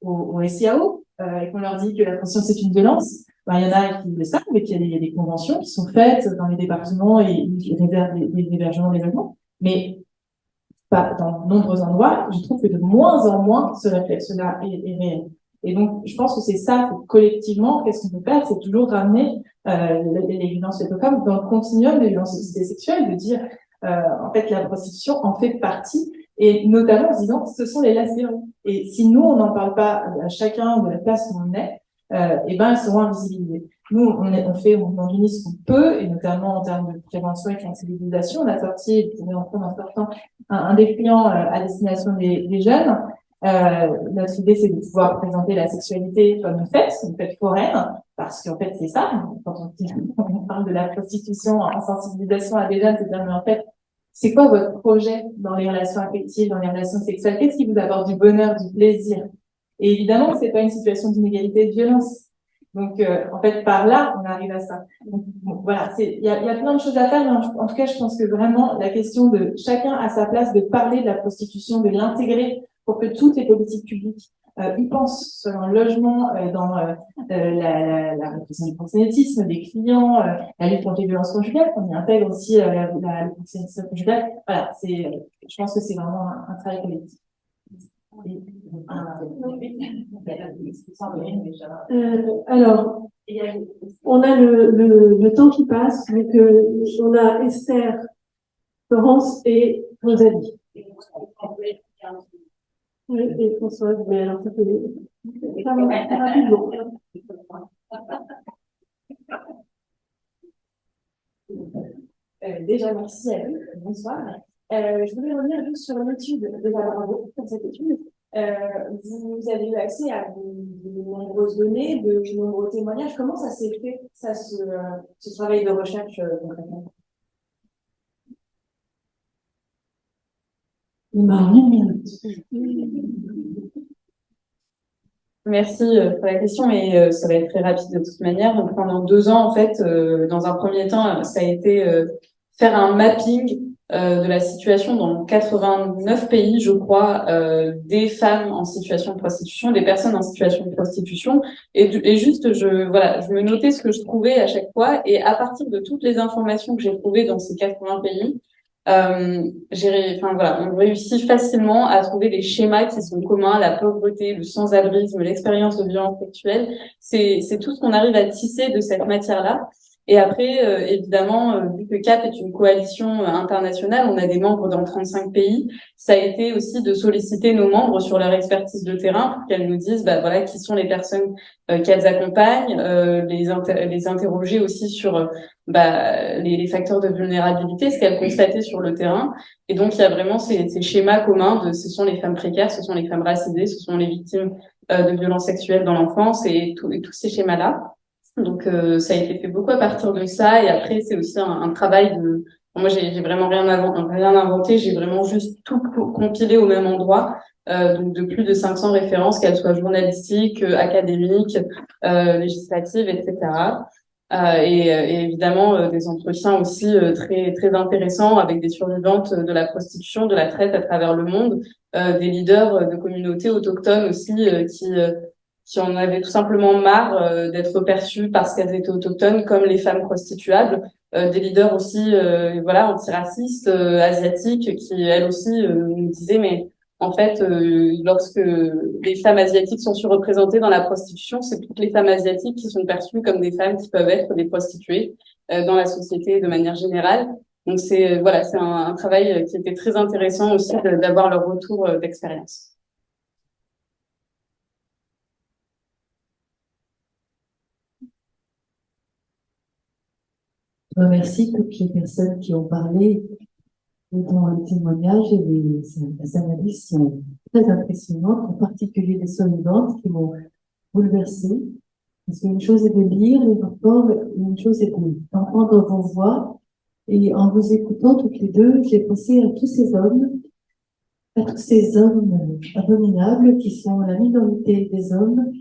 au SIAO et qu'on leur dit que la prostitution c'est une violence, ben, il y en a qui le savent, mais qu'il y a des conventions qui sont faites dans les départements et ils réservent des hébergements, des logements. Mais pas dans de nombreux endroits, je trouve que de moins en moins ce réflexe-là est réel. Et donc, je pense que c'est ça, que collectivement, qu'est-ce qu'on peut faire, c'est toujours ramener les violences faites aux femmes dans le continuum des violences sexuelles, de dire, en fait, la prostitution en fait partie, et notamment en se disant, ce sont les lascivants. Et si nous, on n'en parle pas à chacun de la place où on est, et ben, elles seront invisibilisées. Nous, on fait au mouvement d'Unis ce qu'on peut, et notamment en termes de prévention et de sensibilisation. On a sorti, vous pouvez en prendre en sortant, un dépliant à destination des jeunes. Notre idée, c'est de pouvoir présenter la sexualité comme une fête foraine, parce qu'en fait, c'est ça. Quand on parle de la prostitution en sensibilisation à des jeunes, c'est dire, mais en fait, c'est quoi votre projet dans les relations affectives, dans les relations sexuelles? Qu'est-ce qui vous apporte du bonheur, du plaisir? Et évidemment, c'est pas une situation d'inégalité et de violence. Donc, en fait, par là, on arrive à ça. Donc, bon, voilà, il y a plein de choses à faire, mais en tout cas, je pense que vraiment, la question de chacun à sa place de parler de la prostitution, de l'intégrer pour que toutes les politiques publiques y pensent, soit dans le logement, dans la répression du proxénétisme des clients, la lutte contre les violences conjugales, qu'on y intègre aussi le proxénétisme conjugal. Voilà, je pense que c'est vraiment un travail collectif. Alors, on a le temps qui passe, donc on a Esther, Florence et Rosalie. Oui, et Françoise, mais alors ça fait rapidement. Déjà, merci à vous. Bonsoir. Je voulais revenir juste sur l'étude de la Bravo, pour cette étude. Vous avez eu accès à de nombreuses données, de nombreux témoignages. Comment ça s'est fait, ce travail de recherche concrètement? Merci pour la question, et ça va être très rapide de toute manière. Donc pendant 2 ans, en fait, dans un premier temps, ça a été faire un mapping de la situation dans 89 pays, je crois, des femmes en situation de prostitution, des personnes en situation de prostitution, et juste je me notais ce que je trouvais à chaque fois, et à partir de toutes les informations que j'ai trouvées dans ces 80 pays, on réussit facilement à trouver des schémas qui sont communs: la pauvreté, le sans-abrisme, l'expérience de violence sexuelle. C'est tout ce qu'on arrive à tisser de cette matière-là. Et après, évidemment, vu que CAP est une coalition internationale, on a des membres dans 35 pays. Ça a été aussi de solliciter nos membres sur leur expertise de terrain pour qu'elles nous disent, qui sont les personnes qu'elles accompagnent, les interroger aussi sur les facteurs de vulnérabilité, ce qu'elles constataient sur le terrain. Et donc, il y a vraiment ces schémas communs ce sont les femmes précaires, ce sont les femmes racisées, ce sont les victimes de violences sexuelles dans l'enfance, et tous ces schémas-là. Donc, ça a été fait beaucoup à partir de ça. Et après, c'est aussi un travail de... Moi, j'ai vraiment rien inventé. J'ai vraiment juste tout compilé au même endroit. Donc, de plus de 500 références, qu'elles soient journalistiques, académiques, législatives, etc. Et évidemment, des entretiens aussi très, très intéressants avec des survivantes de la prostitution, de la traite à travers le monde, des leaders de communautés autochtones aussi qui en avaient tout simplement marre d'être perçues parce qu'elles étaient autochtones comme les femmes prostituables, des leaders aussi, voilà, antiracistes, asiatiques, qui elles aussi nous disaient, mais en fait, lorsque les femmes asiatiques sont surreprésentées dans la prostitution, c'est toutes les femmes asiatiques qui sont perçues comme des femmes qui peuvent être des prostituées dans la société de manière générale. Donc c'est voilà, c'est un travail qui était très intéressant aussi d'avoir leur retour d'expérience. Je remercie toutes les personnes qui ont parlé et dont les témoignages et les analyses sont très impressionnantes, en particulier les survivantes qui m'ont bouleversée. Parce qu'une chose est de lire les rapports, une chose est d'entendre vos voix. Et en vous écoutant toutes les deux, j'ai pensé à tous ces hommes abominables qui sont la minorité des hommes,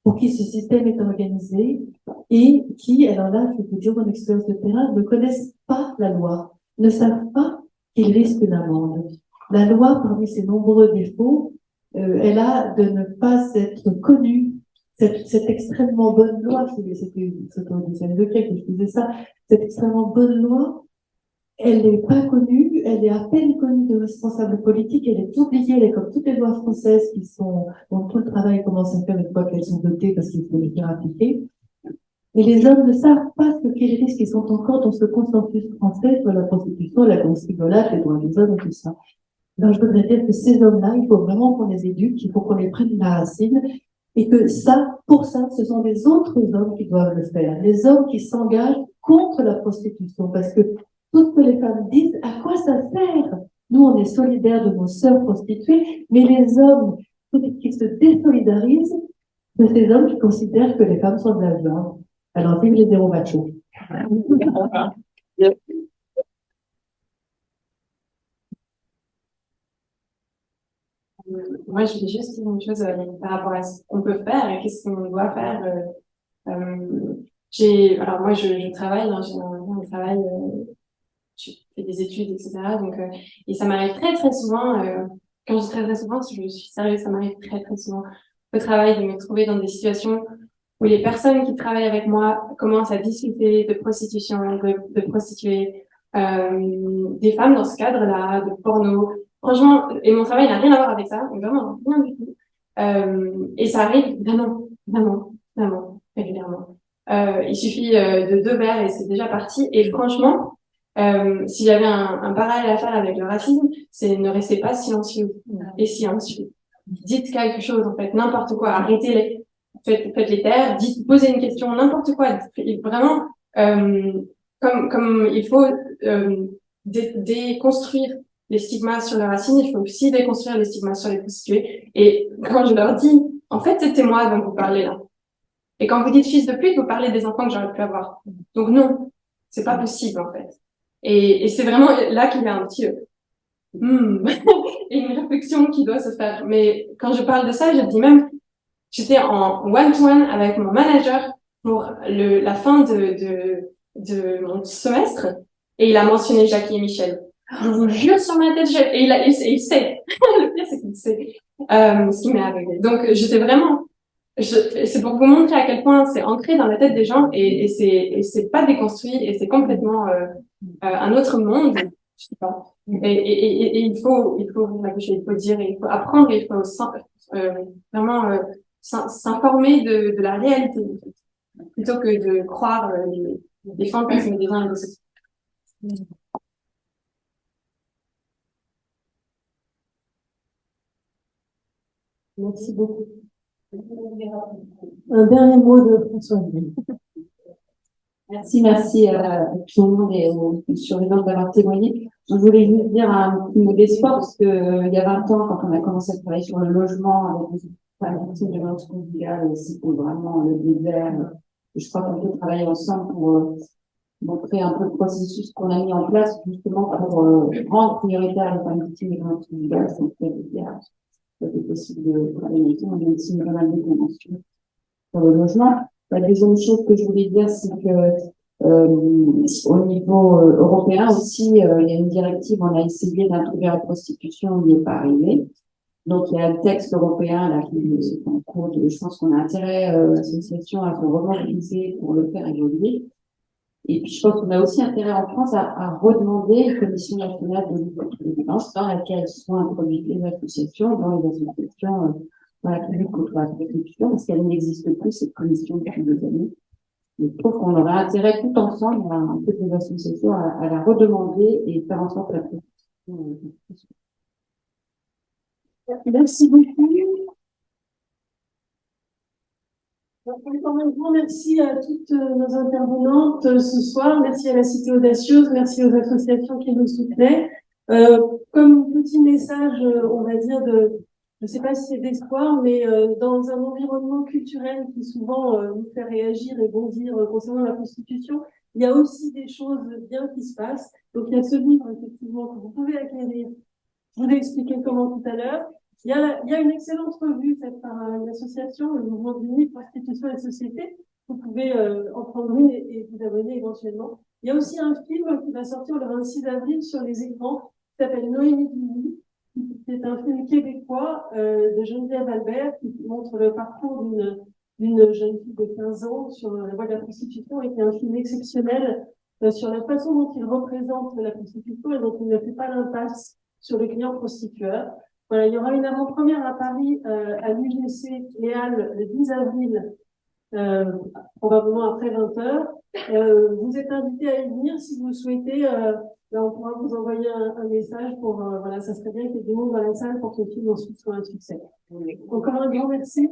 pour qui ce système est organisé et qui, alors là, je vais vous dire mon expérience de terrain, ne connaissent pas la loi, ne savent pas qu'ils risquent une amende. La loi, parmi ses nombreux défauts, elle a de ne pas être connue. Cette extrêmement bonne loi, c'était au 10e degré que je disais ça, cette extrêmement bonne loi, elle n'est pas connue, elle est à peine connue de responsables politiques, elle est oubliée, elle est comme toutes les lois françaises dont tout le travail commence à faire une fois qu'elles sont votées parce qu'il faut les faire appliquer. Et les hommes ne savent pas ce qu'est les risques qui sont encore dans ce consensus français sur la prostitution, la violage, les droits des hommes et tout ça. Alors je voudrais dire que ces hommes-là, il faut vraiment qu'on les éduque, il faut qu'on les prenne la racine, et que pour ça, ce sont les autres hommes qui doivent le faire, les hommes qui s'engagent contre la prostitution, parce que tout ce que les femmes disent, à quoi ça sert? Nous, on est solidaires de nos sœurs prostituées, mais les hommes qui se désolidarisent de ces hommes qui considèrent que les femmes sont de la viande. Alors, vive les zéro machos. Moi, je voulais juste dire une chose par rapport à ce qu'on peut faire et qu'est-ce qu'on doit faire. Alors moi, je travaille dans un travail, je fais des études, etc. Donc, et ça m'arrive très très souvent. Quand je dis très très souvent, je suis sérieuse, ça m'arrive très très souvent au travail de me trouver dans des situations où les personnes qui travaillent avec moi commencent à discuter de prostitution, de prostituées, des femmes dans ce cadre-là, de porno. Franchement, et mon travail n'a rien à voir avec ça, vraiment, rien du tout. Et ça arrive vraiment régulièrement. Il suffit de 2 verres et c'est déjà parti. Et franchement, s'il y avait un parallèle à faire avec le racisme, c'est ne restez pas silencieux et silencieux. Dites quelque chose, en fait, n'importe quoi, arrêtez-les, faites les taire, posez une question, n'importe quoi. Vraiment, comme il faut déconstruire les stigmas sur le racisme, il faut aussi déconstruire les stigmas sur les prostituées. Et quand je leur dis, en fait, c'était moi dont vous parlez là. Et quand vous dites fils de pute, vous parlez des enfants que j'aurais pu avoir. Donc non, c'est pas possible en fait. Et c'est vraiment là qu'il y a un petit et une réflexion qui doit se faire. Mais quand je parle de ça, je dis même, j'étais en one-to-one avec mon manager pour la fin de mon semestre et il a mentionné Jackie et Michel. Je vous jure sur ma tête, et il sait. Le pire, c'est qu'il sait ce qui m'est arrivé. Donc, j'étais vraiment... c'est pour vous montrer à quel point c'est ancré dans la tête des gens et c'est pas déconstruit et c'est complètement un autre monde. Je sais pas. Et il faut réfléchir, il faut dire, il faut apprendre, il faut vraiment s'informer de la réalité plutôt que de croire les fantasmes des uns et des autres. Merci beaucoup. Un dernier mot de François. Merci à tout le monde et aux survivants d'avoir témoigné. Je voulais juste dire un petit mot d'espoir parce que il y a 20 ans, quand on a commencé à travailler sur le logement avec les victimes de violence conjugale, c'était vraiment le désert. Je crois qu'on peut travailler ensemble pour montrer un peu le processus qu'on a mis en place justement pour rendre prioritaire les femmes victimes de violence conjugale. C'est possible de travailler. On a aussi une grande convention sur le logement. La deuxième chose que je voulais dire, c'est que au niveau européen aussi, il y a une directive, on a essayé d'introduire la prostitution, on n'y est pas arrivé. Donc il y a un texte européen là qui est en cours de, je pense qu'on a intérêt l'association à se remobiliser pour le faire évoluer. Et puis, je pense qu'on a aussi intérêt en France à redemander une commission nationale de lutte contre les violences dans laquelle sont introduites les associations, dans les associations dans la lutte contre la prostitution, parce qu'elle n'existe plus, cette commission, depuis 2 années. Je trouve qu'on aurait intérêt tout ensemble, un peu des associations, à la redemander et faire en sorte que la prostitution. Merci beaucoup. Encore un grand merci à toutes nos intervenantes ce soir. Merci à la Cité Audacieuse, merci aux associations qui nous soutenaient. Comme petit message, on va dire je ne sais pas si c'est d'espoir, mais dans un environnement culturel qui souvent nous fait réagir et bondir concernant la prostitution, il y a aussi des choses bien qui se passent. Donc il y a ce livre effectivement que vous pouvez acquérir. Je vous ai expliqué comment tout à l'heure. Il y a une excellente revue faite par une association, le Mouvement d'Unis Prostitution et Société. Vous pouvez en prendre une et vous abonner éventuellement. Il y a aussi un film qui va sortir le 26 avril sur les écrans qui s'appelle Noémie Dini. C'est un film québécois de Geneviève Albert qui montre le parcours d'une jeune fille de 15 ans sur la voie de la prostitution et qui est un film exceptionnel sur la façon dont il représente la prostitution et dont il ne fait pas l'impasse sur le client prostitueur. Voilà, il y aura une avant-première à Paris à l'UGC Léal le 10 avril, probablement après 20h. Vous êtes invités à y venir si vous le souhaitez. On pourra vous envoyer un message pour voilà, ça serait bien qu'il y ait du monde dans la salle pour que le film ensuite soit un succès. Encore un grand merci.